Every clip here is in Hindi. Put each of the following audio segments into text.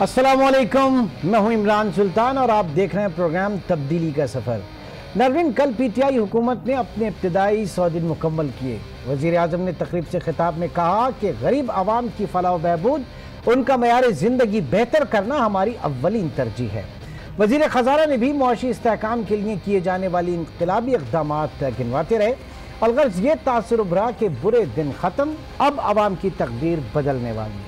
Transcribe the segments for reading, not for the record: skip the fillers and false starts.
अस्सलामुअलैकुम, मैं हूं इमरान सुल्तान और आप देख रहे हैं प्रोग्राम तब्दीली का सफ़र। नाज़रीन, कल पीटीआई हुकूमत ने अपने इब्तिदाई 100 दिन मुकम्मल किए। वज़ीर आज़म ने तकरीब से खिताब में कहा कि गरीब आवाम की फलाह व बहबूद, उनका मयार ज़िंदगी बेहतर करना हमारी अव्वलीन तरजीह है। वज़ीर ख़ज़ाना ने भी मुआशी इस्तेहकाम के लिए किए जाने वाली इनकलाबी इक़दामात गिनवाते रहे। अलगर्ज़ ये तासुर उभरा कि बुरे दिन ख़त्म, अब आवाम की तकदीर बदलने वाली है।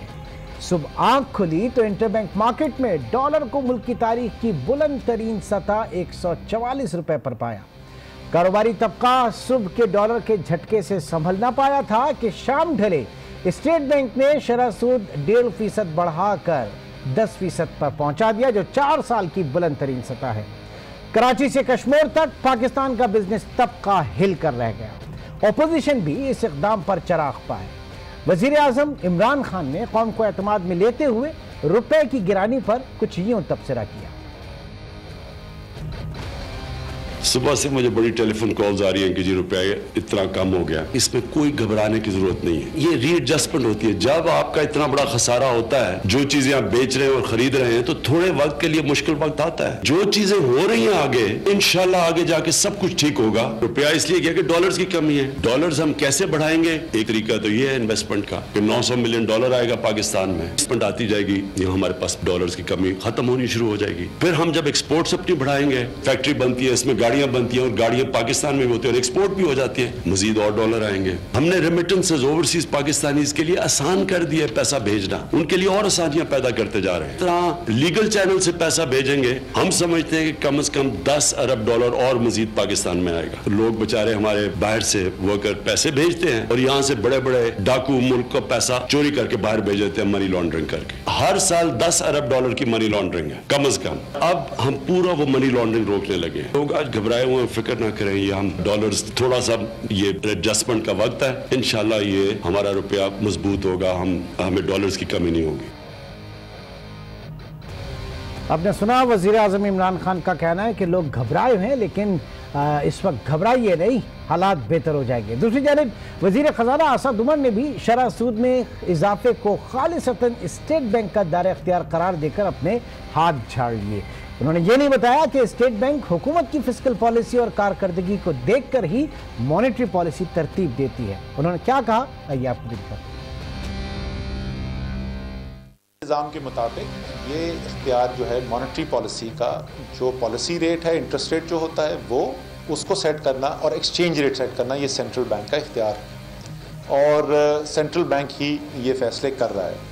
सुबह आंख खुली तो इंटरबैंक मार्केट में डॉलर को मुल्क की तारीख की बुलंद तरीन सतह 144 रुपए पर पाया। कारोबारी तबका सुबह के डॉलर के झटके से संभल ना पाया था कि शाम ढले स्टेट बैंक ने शरह सूद 1.5% बढ़ाकर 10% पर पहुंचा दिया, जो 4 साल की बुलंद तरीन सतह है। कराची से कश्मीर तक पाकिस्तान का बिजनेस तबका हिल कर रह गया। ओपोजिशन भी इस इक़दाम पर चराग पाए। वज़ीर आज़म इमरान खान ने कौम को एतमाद में लेते हुए रुपए की गिरानी पर कुछ यूं तबसरा किया। सुबह से मुझे बड़ी टेलीफोन कॉल्स आ रही हैं कि जी रुपया इतना कम हो गया। इसमें कोई घबराने की जरूरत नहीं है, ये रीएडजस्टमेंट होती है। जब आपका इतना बड़ा खसारा होता है, जो चीजें आप बेच रहे हैं और खरीद रहे हैं, तो थोड़े वक्त के लिए मुश्किल वक्त आता है। जो चीजें हो रही हैं आगे, इंशाल्लाह आगे जाके सब कुछ ठीक होगा। रुपया इसलिए गया कि डॉलर्स की कमी है। डॉलर्स हम कैसे बढ़ाएंगे? एक तरीका तो ये है इन्वेस्टमेंट का कि 900 मिलियन डॉलर आएगा पाकिस्तान में, इन्वेस्टमेंट आती जाएगी, यहाँ हमारे पास डॉलर्स की कमी खत्म होनी शुरू हो जाएगी। फिर हम जब एक्सपोर्ट्स अपनी बढ़ाएंगे, फैक्ट्री बनती है, इसमें गाड़ियां बनती हैं और गाड़ियां पाकिस्तान में भी होती है और एक्सपोर्ट भी हो जाती है, मजीद और डॉलर आएंगे। हमने रेमिटेंसेस ओवरसीज पाकिस्तानीज के लिए आसान कर दिया है पैसा भेजना, उनके लिए और आसानियां पैदा करते जा रहे हैं। तरह लीगल चैनल से पैसा भेजेंगे, हम समझते हैं कि कम से कम 10 अरब डॉलर और मजीद पाकिस्तान में आएगा। लोग बेचारे हमारे बाहर से वर्कर पैसे भेजते हैं और यहाँ से बड़े बड़े डाकू मुल्क का पैसा चोरी करके बाहर भेज देते हैं मनी लॉन्ड्रिंग करके। हर साल 10 अरब डॉलर की मनी लॉन्ड्रिंग है कम से कम। अब हम पूरा वो मनी लॉन्ड्रिंग रोकने लगे। लोग आज घबराए हुए, फिक्र ना करें, ये हम डॉलर्स थोड़ा सा ये एडजस्टमेंट का वक्त है। इंशाल्लाह ये हमारा रुपया मजबूत होगा, हमें डॉलर्स की कमी नहीं होगी। आपने सुना वज़ीर आज़म इमरान खान का कहना है कि लोग घबराए हैं, लेकिन इस वक्त घबराइए नहीं, हालात बेहतर हो जाएंगे। दूसरी जानिब वज़ीर ख़ज़ाना असद उमर ने भी शरह सूद में इजाफे को खालिसतन स्टेट बैंक का दायरा इख्तियार करार देकर अपने हाथ झाड़ लिए। उन्होंने ये नहीं बताया कि स्टेट बैंक हुकूमत की फिस्कल पॉलिसी और कारकर्दगी को देखकर ही मॉनेटरी पॉलिसी तरतीब देती है। उन्होंने क्या कहा, आइए आपको दिखाते हैं। निज़ाम के मुताबिक ये इख्तियार जो है मॉनेटरी पॉलिसी का, जो पॉलिसी रेट है, इंटरेस्ट रेट जो होता है, वो उसको सेट करना और एक्सचेंज रेट सेट करना, ये सेंट्रल बैंक का इख्तियार है और सेंट्रल बैंक ही ये फैसले कर रहा है।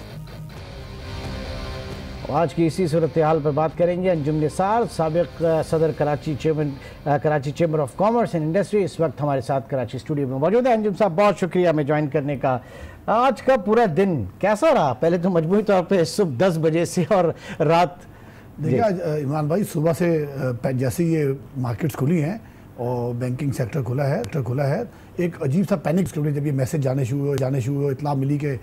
आज की इसी सूरत हाल पर बात करेंगे। अंजुम निसार, साबिक सदर Karachi chamber of commerce and industry, इस वक्त हमारे साथ कराची स्टूडियो में मौजूद है। अंजुम साहब, बहुत शुक्रिया हमें ज्वाइन करने का। आज का पूरा दिन कैसा रहा? पहले तो मजबूरी तौर पे सुबह 10 बजे से और रात। देखिए आज इमरान भाई, सुबह से जैसे ये मार्केट्स खुली हैं और बैंकिंग सेक्टर खुला है, एक अजीब सा पैनिक स्टोरी जब ये मैसेज जाने शुरू हुए, इतला मिली कि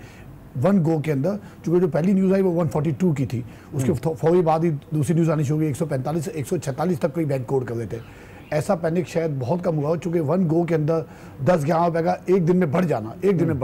वन गो के अंदर, चूँकि जो पहली न्यूज़ आई वो 142 की थी, उसके फौरी बाद ही दूसरी न्यूज़ आनी शुरू हुई, 145 से 146 तक कोई बैंक कोड कर रहे थे। ऐसा पैनिक शायद बहुत कम हुआ हो, चूँकि वन गो के अंदर 10-11 रुपये का एक दिन में बढ़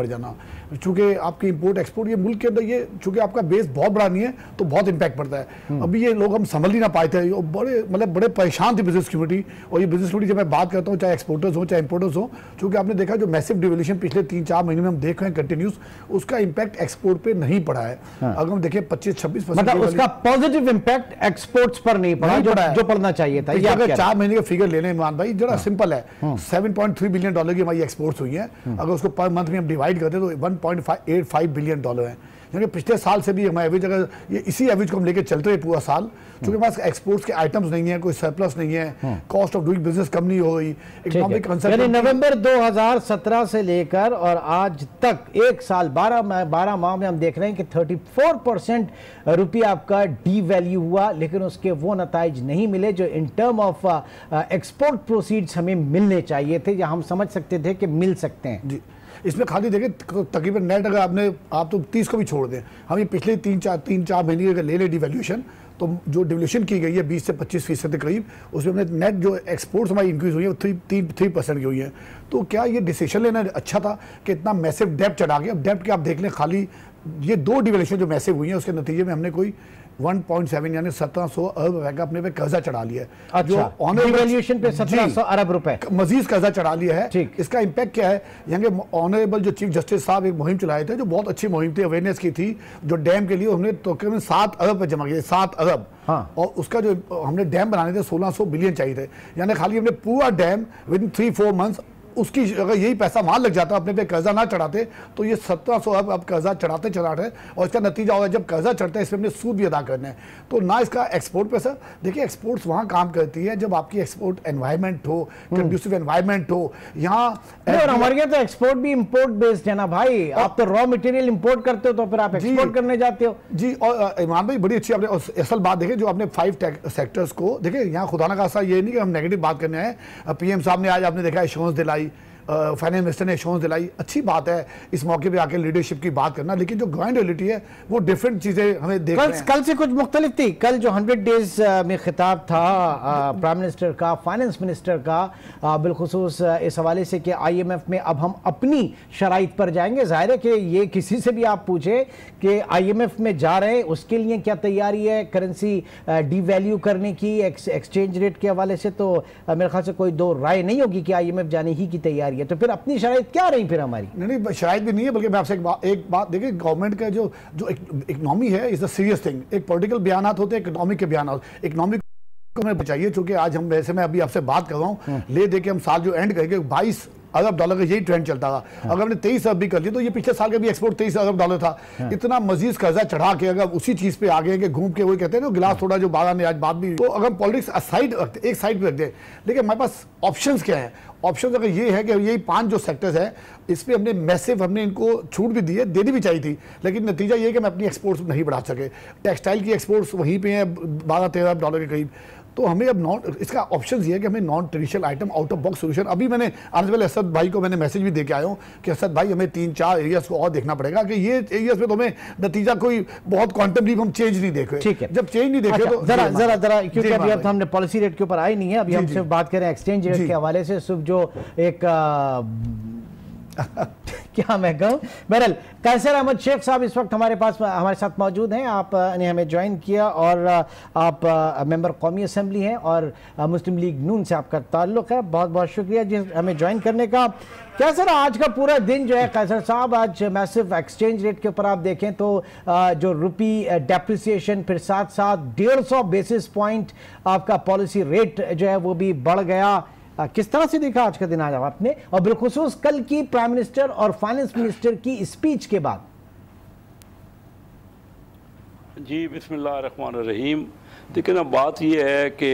जाना, चूँकि आपकी इंपोर्ट एक्सपोर्ट ये मुल्क के अंदर, ये चूँकि आपका बेस बहुत बड़ा नहीं है तो बहुत इम्पैक्ट पड़ता है। अभी ये लोग हम समझ ही ना पाए थे, बड़े परेशान थे बिजनेस कम्युनिटी। और ये बिजनेस कम्युनिटी जब मैं बात करता हूँ, चाहे एक्सपोर्टर्स हो चाहे इंपोर्टर्स हो, चूँकि आपने देखा जो मैसिव डिवैल्यूएशन पिछले 3-4 महीने में हम देख रहे हैं कंटिन्यूस, उसका इम्पैक्ट एक्सपोर्ट पे नहीं पड़ा है। अगर हम देखें 25-26%, मतलब उसका पॉजिटिव इम्पैक्ट एक्सपोर्ट्स पर नहीं पड़ा जो पड़ना चाहिए था। अगर 4 महीने का फिगर लेने इमरान भाई, जरा सिंपल है, 7.3 बिलियन डॉलर की हमारी एक्सपोर्ट्स हुई है। अगर उसको पर मंथ में हम डिवाइड करते तो 1.85 बिलियन डॉलर है। क्योंकि पिछले साल से भी हमारे एवरेज, अगर ये इसी एवरेज को हम लेके चलते हैं पूरा साल, क्योंकि हमारे पास एक्सपोर्ट्स के आइटम्स नहीं है, कोई सरप्लस नहीं है, कॉस्ट ऑफ डूइंग बिजनेस कम नहीं हो रही, इकोनॉमिक कंसर्न। यानी नवंबर 2017 से लेकर और आज तक एक साल 12 माह में हम देख रहे हैं कि 34% रुपया आपका डी वैल्यू हुआ, लेकिन उसके वो नताइज नहीं मिले जो in term of export proceeds हमें मिलने चाहिए थे, या हम समझ सकते थे कि मिल सकते हैं। जी, इसमें खाली देखिए तकरीबन नेट, अगर आप तो 30 को भी छोड़ दें, हम ये पिछले 3-4 महीने अगर ले डिवैल्यूएशन, तो जो डिवैल्यूएशन की गई है 20 से 25% के करीब, उसमें हमने नेट जो एक्सपोर्ट्स हमारी इंक्रीज हुई है वो 3% की हुई है। तो क्या ये डिसीजन लेना अच्छा था कि इतना मैसिव डेप्थ चढ़ा गया? अब डेप्थ के आप देख लें, खाली ये 2 डिवैल्यूएशन जो मैसिव हुई है उसके नतीजे में हमने कोई 1.7 यानी 1700 अरब रुपए का अपने पे कर्जा चढ़ा लिया है। अच्छा, डिवैल्यूएशन पे 1700 अरब रुपए मजीद कर्जा चढ़ा लिया है। ठीक। इसका इम्पैक्ट क्या है? यहाँ के ऑनरेबल जो चीफ जस्टिस साहब एक मुहिम चलाए थे, जो बहुत अच्छी मुहिम थी, अवेयरनेस की थी, जो डैम के लिए हमने तकरीबन 7 अरब पे जमा किया, 7 अरब। हाँ। और उसका जो हमने डैम बनाने थे 1600 बिलियन चाहिए थे, यानी खाली हमने पूरा डैम विद इन 3-4 मंथ्स, उसकी अगर यही पैसा वहां लग जाता, अपने पे कर्जा ना चढ़ाते, तो ये 1700 अरब अब कर्जा चढ़ाते चढ़ाते, और इसका नतीजा होगा जब कर्जा चढ़ता है इसमें हमने सूद भी अदा करना है। तो ना इसका एक्सपोर्ट पे सर, देखिए एक्सपोर्ट्स वहां काम करती है जब आपकी एक्सपोर्ट एनवायरमेंट हो, कंड्यूसिव एनवायरमेंट हो। यहाँ और हमारे यहाँ तो एक्सपोर्ट भी इंपोर्ट बेस्ड है ना भाई, आप तो रॉ मटेरियल इंपोर्ट करते हो तो फिर आप एक्सपोर्ट करने जाते हो जी। और इमाम भाई बड़ी अच्छी आपने असल बात देखिए, जो आपने 5 सेक्टर्स को देखिए, यहाँ खुदा ना खासा ये नहीं कि हम नेगेटिव बात करने आए। पीएम साहब ने आज आपने देखा एश्योरेंस दिलाई, फाइनेंस मिनिस्टर ने एश्योरेंस दिलाई, अच्छी बात है इस मौके पे आके लीडरशिप की बात करना, लेकिन जो ग्राउंड रियलिटी है वो डिफरेंट चीजें हमें देख रहे हैं। कल से कुछ मुख्तलिफ थी। कल जो 100 डेज में खिताब था प्राइम मिनिस्टर का, फाइनेंस मिनिस्टर का, बिलखुसूस इस हवाले से कि IMF में अब हम अपनी शराइत पर जाएंगे। जाहिर है कि ये किसी से भी आप पूछे कि IMF में जा रहे हैं, उसके लिए क्या तैयारी है, करेंसी डिवैल्यू करने की, एक्सचेंज रेट के हवाले से तो मेरे ख्याल से कोई दो राय नहीं होगी कि IMF जाने ही की तैयारी है। तो फिर अपनी शराइत क्या रही फिर हमारी? नहीं, शराइत भी नहीं है, बल्कि मैं आपसे एक बात देखिए, गवर्नमेंट का जो इकोनॉमी है इज द सीरियस थिंग। एक पॉलिटिकल बयानात होते हैं, इकोनॉमिक के बयानात। इकोनॉमिक को हमें बचाइए, चूंकि आज हम वैसे मैं अभी आपसे बात कर रहा हूँ, ले दे के हम साल जो एंड करेंगे 22 अरब डॉलर का यही ट्रेंड चलता था। अगर हमने 23 अरब भी कर लिया तो ये पिछले साल का भी एक्सपोर्ट 23 अरब डॉलर था। इतना मजीद कर्जा चढ़ा के अगर उसी चीज पे आ गए कि घूम के, वही कहते हैं ना गिलास थोड़ा जो बारह ने आज बात भी, तो अगर पॉलिटिक्स साइड रखते, एक साइड पे रख दे, लेकिन हमारे पास ऑप्शंस क्या है? ऑप्शन अगर ये है कि यही 5 जो सेक्टर्स हैं, इस पे हमने मैसिव, हमने इनको छूट भी दी है, देनी भी चाहिए थी, लेकिन नतीजा ये है कि हम अपनी एक्सपोर्ट्स नहीं बढ़ा सके। टेक्सटाइल की एक्सपोर्ट्स वहीं पे हैं 12-13 अरब डॉलर के करीब। तो हमें अब इसका ऑप्शन ये है कि हमें non traditional item, out of box solution, अभी मैंने आने वाले असद भाई को मैंने मैसेज भी दे के आया हूँ कि असद भाई हमें 3-4 एरियाज को और देखना पड़ेगा, कि ये एरियाज में तो हमें नतीजा कोई बहुत क्वांटम लीप हम चेंज नहीं देख रहे। ठीक है, जब चेंज नहीं देखे तो जरा क्योंकि अभी अब हमने पॉलिसी रेट के ऊपर आई नहीं है, अभी हम सिर्फ बात करें एक्सचेंज रेट के हवाले से। सिर्फ जो एक क्या मैं कहूँ, बहरहाल कैसर अहमद शेख साहब इस वक्त हमारे साथ मौजूद हैं। आपने हमें ज्वाइन किया और आप मेंबर कौमी असेंबली हैं और मुस्लिम लीग नून से आपका ताल्लुक है। बहुत बहुत शुक्रिया जी हमें ज्वाइन करने का। क्या सर आज का पूरा दिन जो है कैसर साहब, आज मैसिव एक्सचेंज रेट के ऊपर आप देखें तो जो रुपी डेप्रिसिएशन, फिर साथ साथ 150 बेसिस पॉइंट आपका पॉलिसी रेट जो है वो भी बढ़ गया। किस तरह से देखा आज का दिन आज आपने, और बिलखुसूस कल की प्राइम मिनिस्टर और फाइनेंस मिनिस्टर की स्पीच के बाद? जी बिस्मिल्लाह रहमान रहीम। देखिए ना, बात यह है कि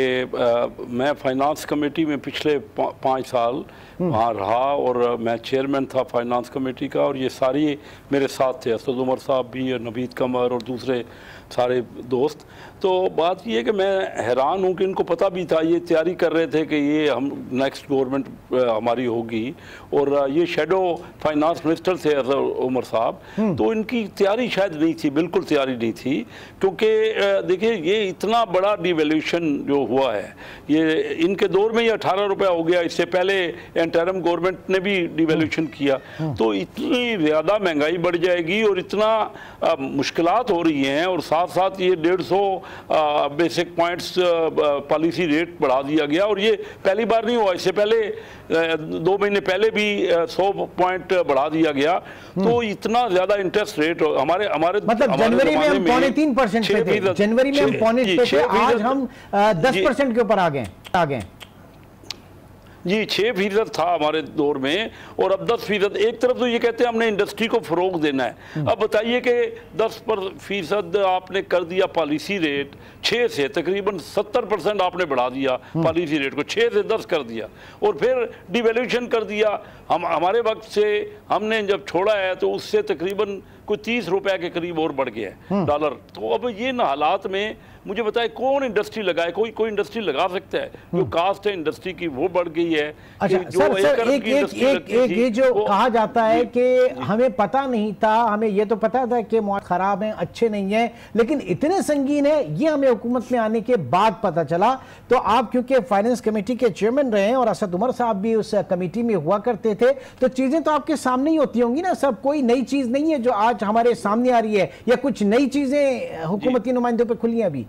मैं फाइनेंस कमेटी में पिछले 5 साल वहाँ रहा और मैं चेयरमैन था फाइनेंस कमेटी का, और ये सारी मेरे साथ थे, असद उमर साहब भी और नवीद कमर और दूसरे सारे दोस्त। तो बात ये है कि मैं हैरान हूँ कि इनको पता भी था, ये तैयारी कर रहे थे कि ये हम नेक्स्ट गवर्नमेंट हमारी होगी, और ये शेडो फाइनेंस मिनिस्टर थे असद उमर साहब, तो इनकी तैयारी शायद नहीं थी, बिल्कुल तैयारी नहीं थी। क्योंकि देखिए ये इतना बड़ा डिवैल्यूएशन जो हुआ है, ये इनके दौर में ये 18 रुपया हो गया, इससे पहले इंटरिम गवर्नमेंट ने भी डिवैल्यूएशन किया। तो इतनी ज़्यादा महंगाई बढ़ जाएगी और इतना मुश्किलात हो रही हैं, और साथ साथ ये 150 बेसिक पॉइंट्स पॉलिसी रेट बढ़ा दिया गया, और ये पहली बार नहीं हुआ, इससे पहले 2 महीने पहले भी 100 पॉइंट बढ़ा दिया गया। तो इतना ज्यादा इंटरेस्ट रेट हमारे मतलब जनवरी में हम 3.25% पे थे, जनवरी में हम 3.25% पे, आज हम 10% के ऊपर आ गए जी। 6% था हमारे दौर में, और अब 10%। एक तरफ तो ये कहते हैं हमने इंडस्ट्री को फरोग देना है, अब बताइए कि 10% आपने कर दिया पॉलिसी रेट, 6 से तकरीबन 70% आपने बढ़ा दिया पॉलिसी रेट को, 6 से 10 कर दिया, और फिर डिवैल्यूएशन कर दिया। हमारे वक्त से हमने जब छोड़ा है तो उससे तकरीबन कोई 30 रुपए के करीब और बढ़ गया है डॉलर। तो अब ये हालात में मुझे बताए कौन इंडस्ट्री लगाए? कोई इंडस्ट्री लगा सकता है? जो कास्ट है इंडस्ट्री की वो बढ़ गई है। अच्छा सर, एक ये जो कहा जाता है कि हमें पता नहीं था, हमें ये तो पता था कि मौत खराब है, अच्छे नहीं है, लेकिन इतने संगीन है ये हमें हुकूमत में आने के बाद पता चला। तो आप क्योंकि फाइनेंस कमेटी के चेयरमैन रहे हैं और असद उमर साहब भी उस कमेटी में हुआ करते थे, तो चीजें तो आपके सामने ही होती होंगी ना सब, कोई नई चीज नहीं है जो आज हमारे सामने आ रही है, या कुछ नई चीजें हुकूमती नुमाइंदों पे खुली हैं? अभी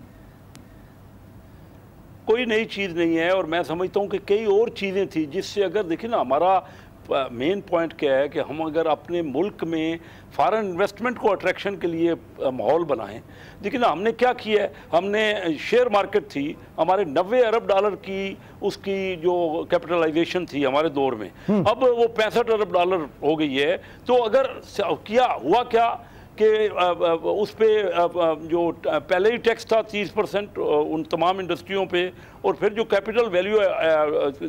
कोई नई चीज़ नहीं है, और मैं समझता हूँ कि कई और चीज़ें थी जिससे, अगर देखिए ना, हमारा मेन पॉइंट क्या है कि हम अगर अपने मुल्क में फॉरेन इन्वेस्टमेंट को अट्रैक्शन के लिए माहौल बनाएं। देखिए ना, हमने क्या किया है, हमने शेयर मार्केट थी हमारे 90 अरब डॉलर की, उसकी जो कैपिटलाइजेशन थी हमारे दौर में, अब वो 65 अरब डॉलर हो गई है। तो अगर किया हुआ क्या कि उस पर जो पहले ही टैक्स था 30% उन तमाम इंडस्ट्रियों पे, और फिर जो कैपिटल वैल्यू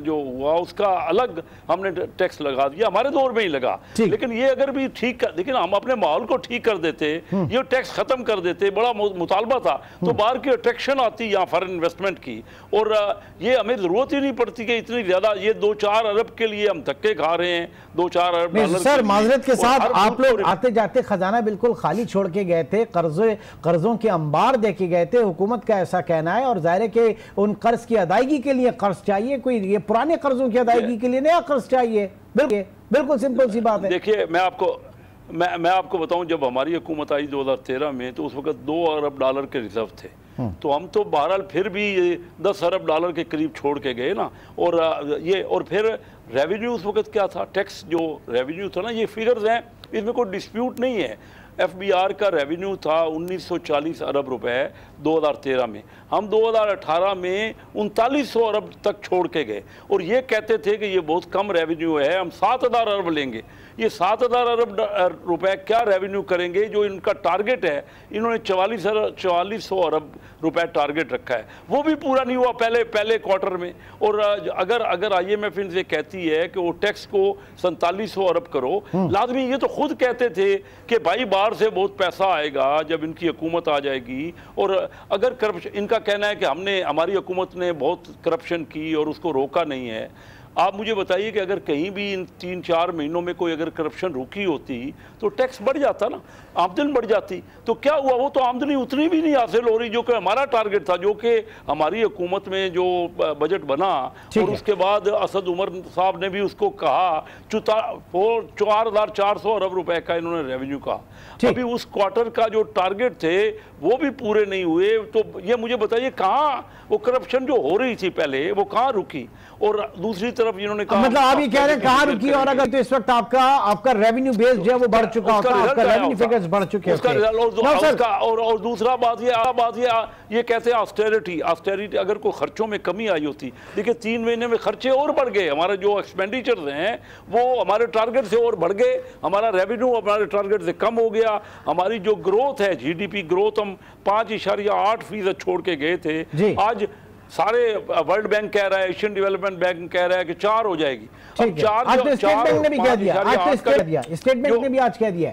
जो हुआ उसका अलग हमने टैक्स लगा दिया, हमारे दौर में ही लगा। लेकिन ये अगर भी ठीक कर, देखिए ना, हम अपने माहौल को ठीक कर देते, ये टैक्स खत्म कर देते, बड़ा मुतालबा था, तो बाहर की अट्रैक्शन आती यहाँ फॉरेन इन्वेस्टमेंट की, और ये हमें जरूरत ही नहीं पड़ती कि इतनी ज्यादा ये 2-4 अरब के लिए हम धक्के खा रहे हैं। 2-4 अरब डॉलर। सर माजरत के साथ, आप लोग आते जाते खजाना बिल्कुल खाली छोड़ के गए थे, कर्जों के अंबार देके गए थे, हुकूमत का ऐसा कहना है, और जाहिर है कि उन कर्ज की अदायगी के लिए कर्ज चाहिए, कोई ये पुराने कर्जों की अदायगी के लिए नया कर्ज चाहिए। बिल्कुल सिंपल सी बात है। देखिए, मैं आपको बताऊं, जब हमारी हुकूमत आई 2013 में, तो उस वक्त 2 अरब डॉलर के रिजर्व थे, तो हम तो बहरहाल फिर भी 10 अरब डॉलर के करीब छोड़ के गए ना। और फिर रेवेन्यू उस वक्त क्या था, टैक्स जो रेवेन्यू था ना, ये फिगर्स हैं, इसमें कोई डिस्प्यूट नहीं है। FBR का रेवेन्यू था 1940 अरब रुपए 2013 में, हम 2018 में 3900 अरब तक छोड़ के गए, और ये कहते थे कि ये बहुत कम रेवेन्यू है, हम 7000 अरब लेंगे। ये 7000 अरब रुपए क्या रेवेन्यू करेंगे? जो इनका टारगेट है, इन्होंने 4400 अरब रुपए टारगेट रखा है, वो भी पूरा नहीं हुआ पहले क्वार्टर में। और अगर IMF इनसे कहती है कि वो टैक्स को 4700 अरब करो, लाजमी ये तो खुद कहते थे कि भाई बाहर से बहुत पैसा आएगा जब इनकी हुकूमत आ जाएगी, और अगर करप्शन, इनका कहना है कि हमारी हुकूमत ने बहुत करप्शन की और उसको रोका नहीं है। आप मुझे बताइए कि अगर कहीं भी इन 3-4 महीनों में कोई अगर करप्शन रुकी होती तो टैक्स बढ़ जाता ना, आमदनी बढ़ जाती। तो क्या हुआ, वो तो आमदनी उतनी भी नहीं हासिल हो रही जो कि हमारा टारगेट था, जो कि हमारी हुकूमत में जो बजट बना, और उसके बाद असद उमर साहब ने भी उसको कहा 4400 अरब रुपए का इन्होंने रेवेन्यू कहा। अभी उस क्वार्टर का जो टारगेट थे वो भी पूरे नहीं हुए। तो ये मुझे बताइए, कहाँ वो करप्शन जो हो रही थी पहले, वो कहाँ रुकी? और दूसरी तरफ इन्होंने कहा, मतलब आप ये कह रहे हैं कहाँ रुकी? और अगर तो इस वक्त आपका रेवेन्यू बेस जो है वो बढ़ चुका होता, आपका रेवेन्यू फिगर्स बढ़ चुके हैं। और दूसरा बात ये कहते हैं ऑस्टेरिटी, अगर कोई खर्चों में कमी आई होती, देखिए 3 महीने में खर्चे और बढ़ गए, हमारे जो एक्सपेंडिचर्स हैं वो हमारे टारगेट से और बढ़ गए, हमारा रेवेन्यू हमारे टारगेट से कम हो गया, हमारी जो ग्रोथ है, GDP ग्रोथ हम 5.8% छोड़ के गए थे, आज सारे वर्ल्ड बैंक कह रहा है, एशियन डेवलपमेंट बैंक कह रहा है कि 4 हो जाएगी। अब 4 आज तो स्टेट बैंक ने भी कह दिया, स्टेट बैंक ने भी आज कह दिया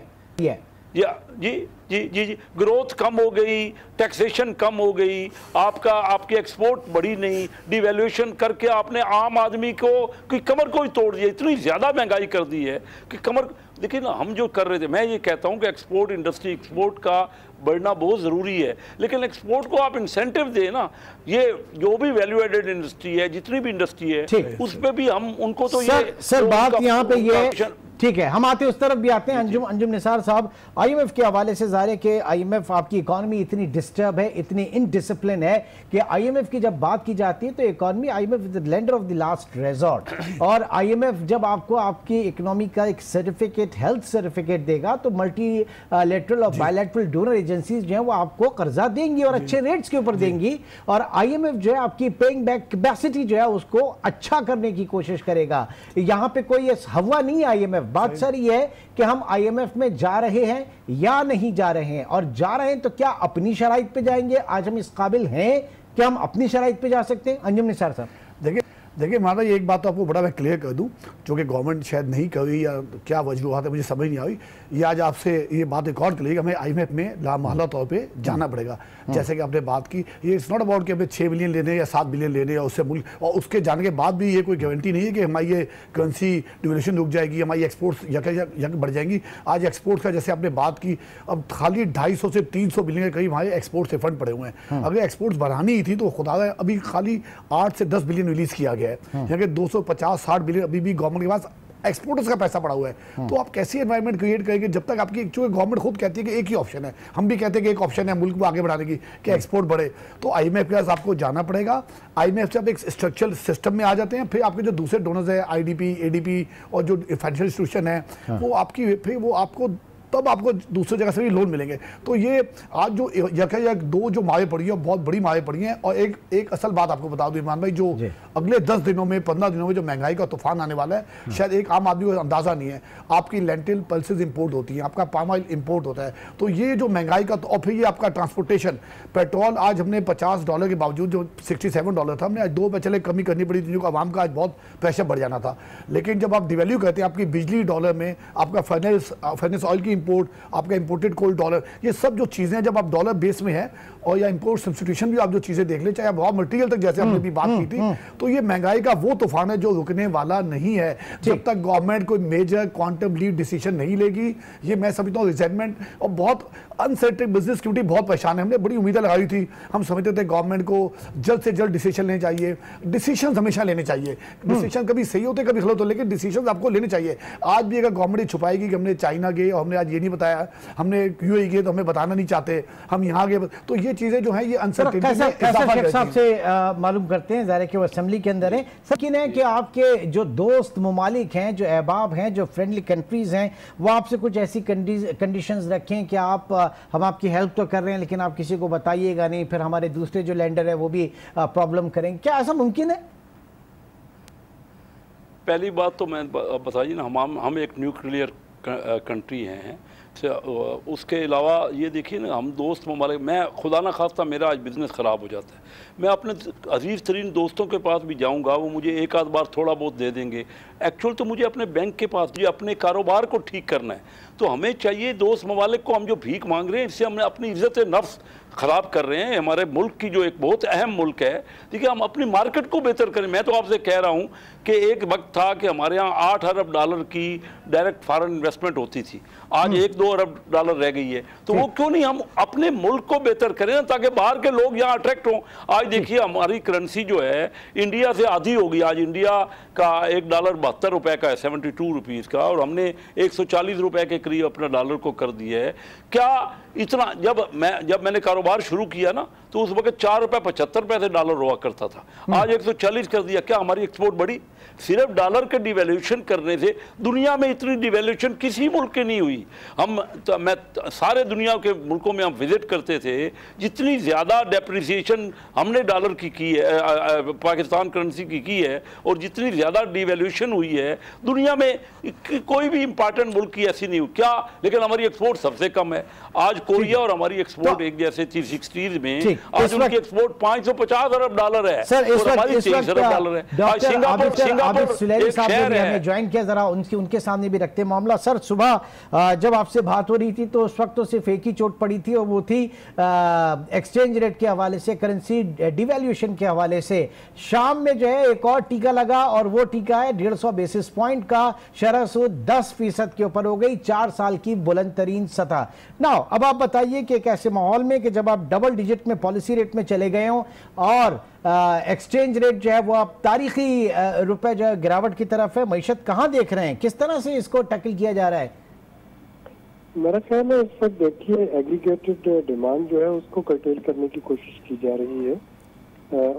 जी, ग्रोथ कम हो गई, टैक्सेशन कम हो गई, आपकी एक्सपोर्ट बढ़ी नहीं, डिवैल्यूएशन करके आपने आम आदमी की कमर को ही तोड़ दिया, इतनी ज़्यादा महंगाई कर दी है कि कमर। देखिए ना, हम जो कर रहे थे, मैं ये कहता हूँ कि एक्सपोर्ट का बढ़ना बहुत ज़रूरी है, लेकिन एक्सपोर्ट को आप इंसेंटिव दें ना। ये जो भी वैल्यू एडेड इंडस्ट्री है, जितनी भी इंडस्ट्री है, उस पर भी हम उनको तो सर बात यहाँ पे ये ठीक है, हम आते उस तरफ भी आते हैं। अंजुम निसार साहब, IMF के हवाले से जाहिर है कि IMF, आपकी इकॉनमी इतनी डिस्टर्ब है, इतनी इनडिसिप्लिन है कि IMF की जब बात की जाती है तो economy, IMF is the lender of the last resort, और IMF जब आपको आपकी इकोनॉमी का एक सर्टिफिकेट, हेल्थ सर्टिफिकेट देगा तो मल्टीलेटरल और बायलैटरल डोनर एजेंसीज जो है वो आपको कर्जा देंगी और अच्छे रेट्स के ऊपर देंगी, और IMF जो है आपकी पेइंग बैक कैपेसिटी जो है उसको अच्छा करने की कोशिश करेगा। यहाँ पे कोई हवा नहीं है IMF। बात सारी है कि हम IMF में जा रहे हैं या नहीं जा रहे हैं, और जा रहे हैं तो क्या अपनी शराइत पे जाएंगे? आज हम इस काबिल हैं कि हम अपनी शराइत पे जा सकते हैं? अंजुम निसार साहब, देखिए देखिए माना एक बात तो आपको बड़ा मैं क्लियर कर दूं, जो कि गवर्नमेंट शायद नहीं कर रही या क्या वजूहत है मुझे समझ नहीं आई। ये आज आपसे ये बात रिकॉर्ड कर ली, हमें IMF में लामहला तौर पे जाना पड़ेगा। जैसे कि आपने बात की, ये इट्स नॉट अबाउट कि हमें 6 बिलियन लेने या 7 बिलियन लेने या उससे मुल्क, और उसके जाने के बाद भी ये कोई गारंटी नहीं है कि हमारी ये करेंसी डिवैल्यूएशन रुक जाएगी, हमारी एक्सपोर्ट्स यक बढ़ जाएंगी। आज एक्सपोर्ट का जैसे आपने बात की, अब खाली 250 से 300 बिलियन के करीब हमारे एक्सपोर्ट से फंड पड़े हुए हैं। अगर एक्सपोर्ट्स बढ़ानी ही थी तो खुदा अभी खाली 8 से 10 बिलियन रिलीज किया गया है, यानी 250-60 बिलियन अभी भी गवर्नमेंट के पास एक्सपोर्टर्स का पैसा पड़ा हुआ है। तो आप कैसी एनवायरनमेंट क्रिएट करेंगे जब तक आपकी, चूंकि गवर्नमेंट खुद कहती है कि एक ही ऑप्शन है, हम भी कहते हैं कि एक ऑप्शन है मुल्क को आगे बढ़ाने की कि एक्सपोर्ट बढ़े, तो IMF के पास आपको जाना पड़ेगा। IMF से आप एक स्ट्रक्चरल सिस्टम में आ जाते हैं, फिर आपके जो दूसरे डोनर्स है IDP, ADP और जो फाइनेंशियल इंस्टीट्यूशन है वो आपकी, फिर वो आपको तब आपको दूसरी जगह से भी लोन मिलेंगे। तो ये आज जो यक दो जो मारें पड़ी है बहुत बड़ी मारें पड़ी हैं। और एक असल बात आपको बता दूं ईमान भाई, जो अगले 10 दिनों में 15 दिनों में जो महंगाई का तूफान आने वाला है, शायद एक आम आदमी को अंदाजा नहीं है। आपकी लेंटिल पल्सेस इंपोर्ट होती हैं, आपका पाम ऑयल इंपोर्ट होता है, तो ये जो महंगाई का, और फिर ये आपका ट्रांसपोर्टेशन, पेट्रोल आज हमने $50 के बावजूद जो $67 था, हमने आज 2 पैसे कमी करनी पड़ी थी, जो आवाम का आज बहुत प्रेशर बढ़ जाना था। लेकिन जब आप डिवैल्यू करते हैं, आपकी बिजली डॉलर में, आपका फर्नेस ऑयल की इंपोर्ट, आपका इंपोर्टेड कोल डॉलर, ये सब जो चीजें हैं जब आप डॉलर बेस में है, और या इंपोर्ट सब्स्टिट्यूशन भी आप जो चीजें देख ले, चाहे रॉ मटेरियल तक जैसे हमने भी बात की थी, तो ये महंगाई का वो तूफान है जो रुकने वाला नहीं है जब तक गवर्नमेंट कोई मेजर क्वांटम लीड डिसीजन नहीं लेगी। ये मैं समझता हूँ रिजेंटमेंट और बहुत अनसर्टेन, बिजनेस कम्युनिटी बहुत परेशान है। हमने बड़ी उम्मीदें लगाई थी, हम समझते थे गवर्नमेंट को जल्द से जल्द डिसीजन लेने चाहिए। डिसीजन हमेशा लेने चाहिए, डिसीजन कभी सही होते कभी गलत होते, लेकिन डिसीजन आपको लेने चाहिए। आज भी अगर गवर्नमेंट छुपाएगी कि हमने चाइना गए और हमने आज ये नहीं बताया, हमने UAE गए तो हमें बताना नहीं चाहते, हम यहाँ गए, तो ये चीजें जो है ये अनसर्टेनिटी में इजाफा करती हैं। से मालूम करते हैं, ज़ाहिर है कि वो असेंबली के अंदर है। यकीन है कि आपके जो दोस्त ममालिक हैं, जो अहबाब हैं, जो फ्रेंडली कंट्रीज हैं, वो आपसे कुछ ऐसी कंडीशंस रखें कि आप, हम आपकी हेल्प तो कर रहे हैं लेकिन आप किसी को बताइएगा नहीं, फिर हमारे दूसरे जो लैंडर है वो भी प्रॉब्लम करेंगे, क्या ऐसा मुमकिन है? पहली बात तो मैं बताइए ना, हम एक न्यूक्लियर कंट्री हैं। उसके अलावा ये देखिए ना, हम दोस्त ममालिक, मैं खुदा ना खास्ता मेरा आज बिज़नेस ख़राब हो जाता है, मैं अपने अजीज़ तरीन दोस्तों के पास भी जाऊंगा, वो मुझे एक आध बार थोड़ा बहुत दे देंगे। एक्चुअल तो मुझे अपने बैंक के पास, मुझे अपने कारोबार को ठीक करना है। तो हमें चाहिए दोस्त ममालिक को, हम जो भीख मांग रहे हैं इससे हमने अपनी इज़्ज़त नफ्स ख़राब कर रहे हैं। हमारे मुल्क की जो एक बहुत अहम मुल्क है, देखिए हम अपनी मार्केट को बेहतर करें। मैं तो आपसे कह रहा हूँ कि एक वक्त था कि हमारे यहाँ $8 अरब की डायरेक्ट फॉरेन इन्वेस्टमेंट होती थी, आज $1-2 अरब रह गई है। तो वो क्यों नहीं हम अपने मुल्क को बेहतर करें ना, ताकि बाहर के लोग यहाँ अट्रैक्ट हों। आज देखिए हमारी करेंसी जो है इंडिया से आधी होगी। आज इंडिया का $1 72 रुपये का है, 72 रुपीज़ का, और हमने 140 रुपये के करीब अपना डॉलर को कर दिया है। क्या इतना, जब मैंने कारोबार शुरू किया ना तो उस वक्त $4.75 डॉलर हुआ करता था, आज 140 कर दिया। क्या हमारी एक्सपोर्ट बढ़ी? सिर्फ डॉलर के डिवैल्यूएशन करने से दुनिया में इतनी डिवैल्यूएशन किसी मुल्क की नहीं हुई। मैं सारे दुनिया के मुल्कों में हम विजिट करते थे, जितनी ज़्यादा डेप्रिसिएशन हमने डॉलर की है, पाकिस्तान करेंसी की है, और जितनी ज़्यादा डिवैल्यूएशन हुई है दुनिया में कोई भी इंपॉर्टेंट मुल्क की ऐसी नहीं हुई। क्या? लेकिन हमारी एक्सपोर्ट सबसे कम है। आज कोरिया और हमारी एक्सपोर्ट एक जैसे थी 60s में, आज उनकी एक्सपोर्ट $550 अरब है, सर इस वक्त $23 है। आज सिंगापुर सुलेरी साहब ने हमें ज्वाइन किया, जरा उनके सामने भी रखते मामला। सर सुबह जब आपसे बात हो रही थी तो उस वक्त तो सिर्फ एक ही चोट पड़ी थी, और वो थी एक्सचेंज रेट के हवाले से, करेंसी डिवैल्यूएशन के हवाले से। शाम में जो है एक और टीका लगा, और वो टीका है 150 बेसिस पॉइंट का, शरह सूद 10% के ऊपर हो गई, 4 साल की बुलंद तरीन सतह। नाउ अब आप बताइए कि एक ऐसे माहौल में कि जब आप डबल डिजिट में पॉलिसी रेट में चले गए हो और एक्सचेंज रेट जो है वो आप तारीखी रुपए जो है गिरावट की तरफ है, मईशत कहाँ देख रहे हैं, किस तरह से इसको टैकल किया जा रहा है? मेरा ख्याल है इस वक्त देखिए एग्रीगेटेड डिमांड जो है उसको कर्टेल करने की कोशिश की जा रही है,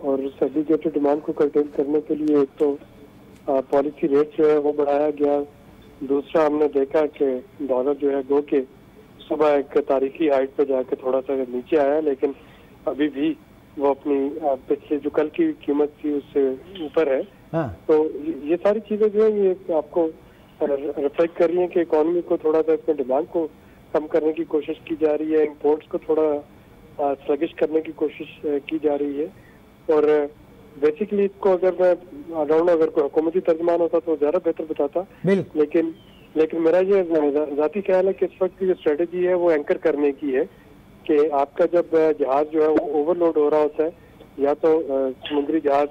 और उस एग्रीगेटेड डिमांड को कर्टेल करने के लिए एक तो पॉलिसी रेट जो है वो बढ़ाया गया। दूसरा हमने देखा कि डॉलर जो है गो के सुबह एक तारीखी हाइट पे जाके थोड़ा सा नीचे आया, लेकिन अभी भी वो अपनी पिछले जो कल की कीमत थी उससे ऊपर है। तो ये सारी चीजें जो है ये आपको रिफ्लेक्ट कर रही है कि इकोनॉमी को थोड़ा सा इसमें डिमांड को कम करने की कोशिश की जा रही है, इंपोर्ट्स को थोड़ा स्लगिश करने की कोशिश की जा रही है। और बेसिकली इसको अगर मैं अडाउन अगर कोई हुकूमती तर्जमान होता तो ज़्यादा बेहतर बताता, बिल्कुल। लेकिन मेरा ये ज़ाती ख्याल है कि इस वक्त की जो स्ट्रेटजी है वो एंकर करने की है कि आपका जब जहाज जो है वो ओवरलोड हो रहा होता है, या तो समुद्री जहाज,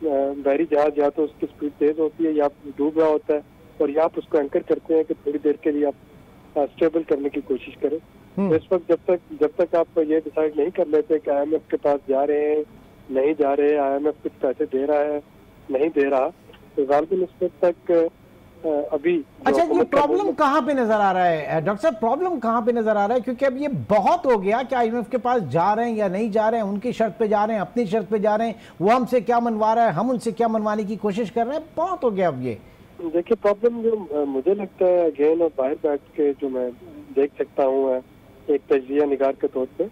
बहरी जहाज, या तो उसकी स्पीड तेज होती है या डूब रहा होता है, और या आप उसको एंकर करते हैं कि थोड़ी देर के लिए आप स्टेबल करने की कोशिश करें। तो इस वक्त जब तक आप ये डिसाइड नहीं कर लेते कि IMF के पास जा रहे हैं नहीं जा रहे, IMF कुछ पैसे दे रहा है नहीं दे रहा, तो गालिबन इस वक्त तक अभी अच्छा, ये प्रॉब्लम कहाँ पे नजर आ रहा है डॉक्टर साहब? प्रॉब्लम कहाँ पे नजर आ रहा है? क्योंकि अब ये बहुत हो गया कि IMF के पास जा रहे हैं या नहीं जा रहे हैं, उनकी शर्त पे जा रहे हैं, अपनी शर्त पे जा रहे हैं, वो हमसे क्या मनवा रहा है, हम उनसे क्या मनवाने की कोशिश कर रहे हैं, बहुत हो गया अब ये। देखिए, प्रॉब्लम जो मुझे लगता है अगेन और बाहर बैठ के जो मैं देख सकता हूँ एक तजिया निगार के तौर पे,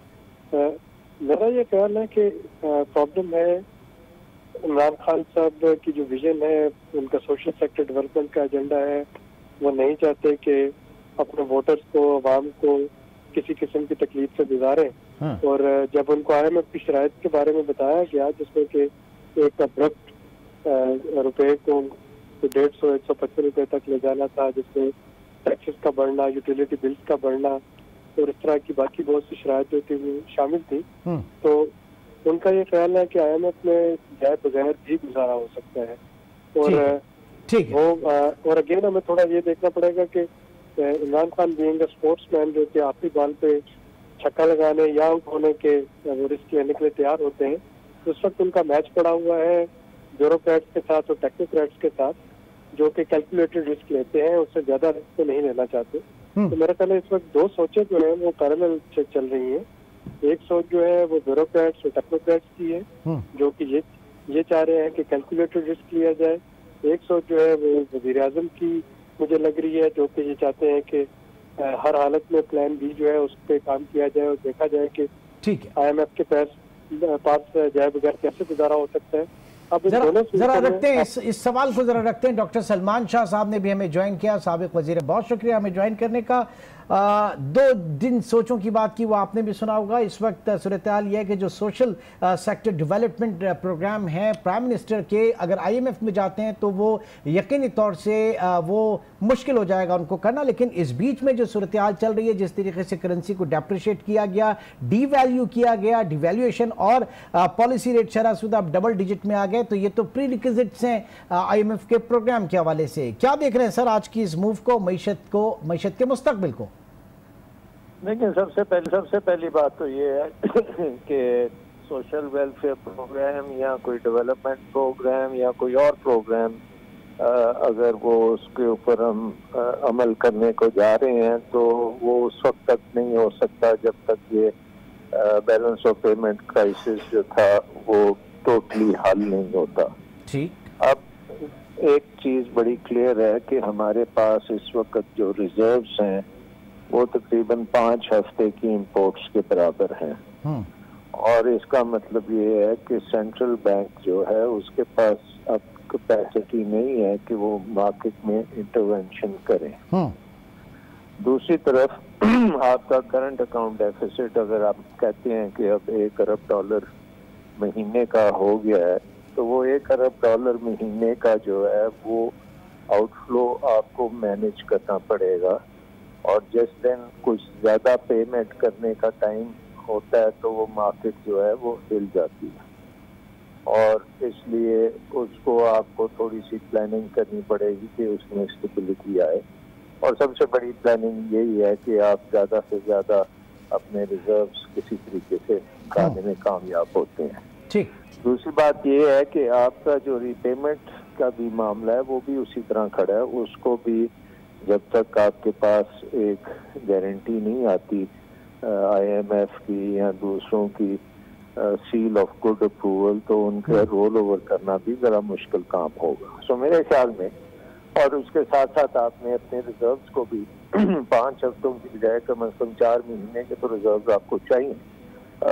मेरा ये ख्याल है कि प्रॉब्लम है इमरान खान साहब की जो विजन है, उनका सोशल सेक्टर डेवलपमेंट का एजेंडा है, वो नहीं चाहते कि अपने वोटर्स को, अवाम को किसी किस्म की तकलीफ से गुजारें। और जब उनको IMF की शराइत के बारे में बताया गया, जिसमें कि एक अब्रप्ट रुपए को 150-155 रुपए तक ले जाना था, जिसमें टैक्सेस का बढ़ना, यूटिलिटी बिल्स का बढ़ना और इस तरह की बाकी बहुत सी शराइत जो थी वो शामिल थी, तो उनका ये ख्याल है कि IMF में जाए बगैर भी गुजारा हो सकता है। और ठीक है। और अगेन हमें थोड़ा ये देखना पड़ेगा कि Imran Khan being a sportsman, जो कि आखिरी बॉल पे छक्का लगाने या आउट होने के वो रिस्क लेने के लिए तैयार होते हैं, उस वक्त उनका मैच पड़ा हुआ है ब्यूरोक्रेट्स के साथ और टेक्नोक्रेट्स के साथ, जो कि कैलकुलेटेड रिस्क लेते हैं, उससे ज्यादा रिस्क तो नहीं लेना चाहते। तो मेरा ख्याल है इस वक्त दो सोचें जो है वो पैरेलल चल रही हैं। एक सोच जो है वो ब्यूरोक्रेट्स और टेक्नोक्रेट्स की है, जो कि ये चाह रहे हैं कि कैलकुलेटेड रिस्क लिया जाए। एक सोच जो है वो वज़ीर आज़म की मुझे लग रही है, जो कि ये चाहते हैं कि हर हालत में प्लान B जो है उस पर काम किया जाए और देखा जाए कि ठीक है, IMF के पास जाए बगैर कैसे गुजारा हो सकता है। अब जरा रखते हैं इस सवाल को, जरा रखते हैं। डॉक्टर सलमान शाह साहब ने भी हमें ज्वाइन किया, साबिक वजीर, बहुत शुक्रिया हमें ज्वाइन करने का। 2 दिन सोचों की बात की, वो आपने भी सुना होगा। इस वक्त सूरत हाल यह है कि जो सोशल सेक्टर डेवलपमेंट प्रोग्राम है प्राइम मिनिस्टर के, अगर IMF में जाते हैं तो वो यकीनी तौर से वो मुश्किल हो जाएगा उनको करना। लेकिन इस बीच में जो सूरत हाल चल रही है, जिस तरीके से करेंसी को डेप्रिशिएट किया गया, डीवैल्यू किया गया, डिवैल्यूएशन और पॉलिसी रेट शरहसुद अब डबल डिजिट में आ गए, तो ये तो प्री रिक्विजिट्स हैं IMF के प्रोग्राम के हवाले से। क्या देख रहे हैं सर आज की इस मूव को, मईशत के मुस्तकबिल को? देखिए, सबसे पहली बात तो ये है कि सोशल वेलफेयर प्रोग्राम या कोई डेवलपमेंट प्रोग्राम या कोई और प्रोग्राम अगर वो उसके ऊपर हम अमल करने को जा रहे हैं, तो वो उस वक्त तक नहीं हो सकता जब तक ये बैलेंस ऑफ पेमेंट क्राइसिस जो था वो टोटली हल नहीं होता। ठीक, अब एक चीज बड़ी क्लियर है कि हमारे पास इस वक्त जो रिजर्व्स हैं वो तकरीबन 5 हफ्ते की इंपोर्ट्स के बराबर हैं। और इसका मतलब ये है कि सेंट्रल बैंक जो है उसके पास अब कैपेसिटी नहीं है कि वो मार्केट में इंटरवेंशन करें। दूसरी तरफ आपका करंट अकाउंट डेफिसिट, अगर आप कहते हैं कि अब $1 अरब महीने का हो गया है, तो वो $1 अरब महीने का जो है वो आउटफ्लो आपको मैनेज करना पड़ेगा। और जिस दिन कुछ ज्यादा पेमेंट करने का टाइम होता है तो वो मार्केट जो है वो हिल जाती है, और इसलिए उसको आपको थोड़ी सी प्लानिंग करनी पड़ेगी कि उसमें स्टेबिलिटी आए। और सबसे बड़ी प्लानिंग यही है कि आप ज्यादा से ज्यादा अपने रिजर्व्स किसी तरीके से खाने में कामयाब होते हैं। ठीक, दूसरी बात ये है कि आपका जो रीपेमेंट का भी मामला है वो भी उसी तरह खड़ा है। उसको भी जब तक आपके पास एक गारंटी नहीं आती IMF की या दूसरों की सील ऑफ गुड अप्रूवल, तो उनका रोल ओवर करना भी जरा मुश्किल काम होगा। सो मेरे ख्याल में, और उसके साथ साथ आपने अपने रिजर्व्स को भी 5 हफ्तों की बजाय कम से कम 4 महीने के तो रिजर्व आपको चाहिए,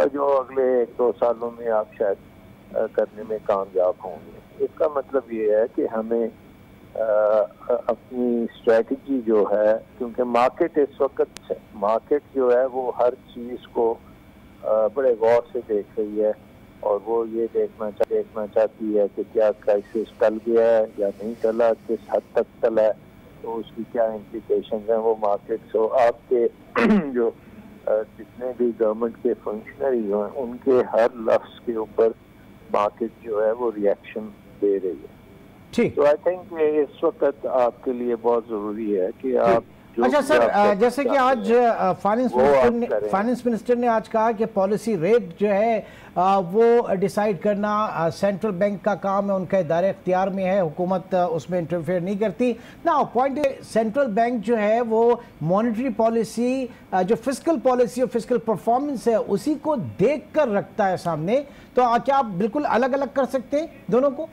जो अगले 1-2 सालों में आप शायद करने में कामयाब होंगे। इसका मतलब ये है कि हमें अपनी स्ट्रेटजी जो है, क्योंकि मार्केट इस वक्त जो है वो हर चीज को बड़े गौर से देख रही है। और वो ये देखना चाहती है कि क्या क्राइसिस टल गया है या नहीं टला, किस हद तक टला है, तो उसकी क्या इम्प्लीकेशन है वो मार्केट्स हो। आपके जो जितने भी गवर्नमेंट के फंक्शनरी हैं उनके हर लफ्ज के ऊपर मार्केट जो है वो रिएक्शन दे रही है। ठीक, तो आई थिंक इस वक्त आपके लिए बहुत जरूरी है कि आप अच्छा सर, जैसे कि आज फाइनेंस मिनिस्टर ने आज कहा कि पॉलिसी रेट जो है वो डिसाइड करना सेंट्रल बैंक का काम है, उनका इदारे इख्तियार में है, हुकूमत उसमें इंटरफेयर नहीं करती ना। पॉइंट है सेंट्रल बैंक जो है वो मॉनेटरी पॉलिसी, जो फिस्कल पॉलिसी और फिस्कल परफॉर्मेंस है उसी को देख कर रखता है सामने। तो क्या आप बिल्कुल अलग अलग कर सकते हैं दोनों को?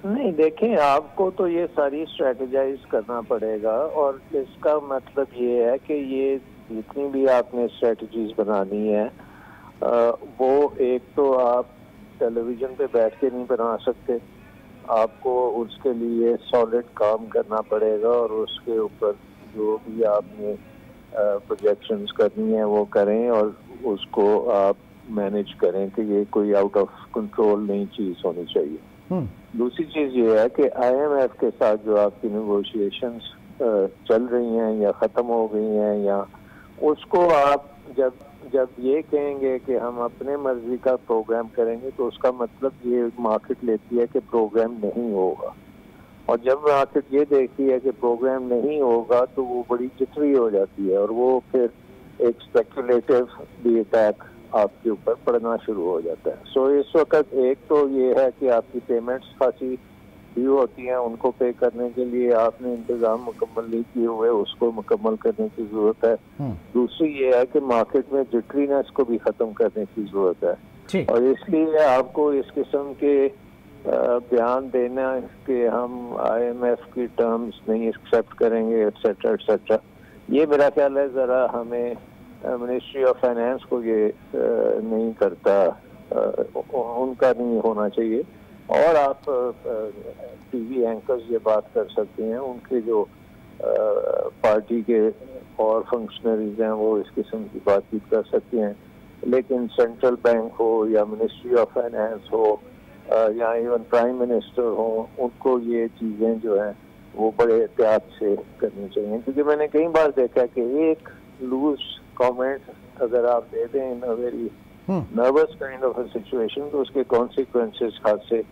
नहीं, देखें, आपको तो ये सारी स्ट्रेटेजाइज करना पड़ेगा और इसका मतलब ये है कि ये जितनी भी आपने स्ट्रेटजीज बनानी है वो एक तो आप टेलीविजन पे बैठ के नहीं बना सकते, आपको उसके लिए सॉलिड काम करना पड़ेगा और उसके ऊपर जो भी आपने प्रोजेक्शंस करनी है वो करें और उसको आप मैनेज करें कि ये कोई आउट ऑफ कंट्रोल नई चीज होनी चाहिए। दूसरी चीज ये है कि IMF के साथ जो आपकी नेगोशिएशंस चल रही हैं या खत्म हो गई हैं, या उसको आप जब ये कहेंगे कि हम अपने मर्जी का प्रोग्राम करेंगे तो उसका मतलब ये मार्केट लेती है कि प्रोग्राम नहीं होगा, और जब मार्केट ये देखती है कि प्रोग्राम नहीं होगा तो वो बड़ी जितवी हो जाती है और वो फिर एक स्पेकुलेटिव भी अटैक आपके ऊपर पड़ना शुरू हो जाता है। सो इस वक्त एक तो ये है कि आपकी पेमेंट्स खासी ड्यू होती हैं, उनको पे करने के लिए आपने इंतजाम मुकम्मल नहीं किए हुए, उसको मुकम्मल करने की जरूरत है। दूसरी ये है कि मार्केट में जिटरीनेस को भी खत्म करने की जरूरत है और इसलिए आपको इस किस्म के बयान देना कि हम IMF की टर्म्स नहीं एक्सेप्ट करेंगे एटसेट्रा एटसेट्रा, ये मेरा ख्याल है जरा हमें मिनिस्ट्री ऑफ फाइनेंस को ये नहीं करता, उनका नहीं होना चाहिए। और आप टीवी एंकर्स ये बात कर सकते हैं, उनके जो पार्टी के और फंक्शनरीज हैं वो इस किस्म की बातचीत कर सकते हैं, लेकिन सेंट्रल बैंक हो या मिनिस्ट्री ऑफ फाइनेंस हो या इवन प्राइम मिनिस्टर हो, उनको ये चीज़ें जो हैं वो बड़े एहतियात से करनी चाहिए। क्योंकि मैंने कई बार देखा कि एक लूज कमेंट अगर आप दे दें in a very nervous kind of a situation तो उसके कॉन्सिक्वेंसेस खासे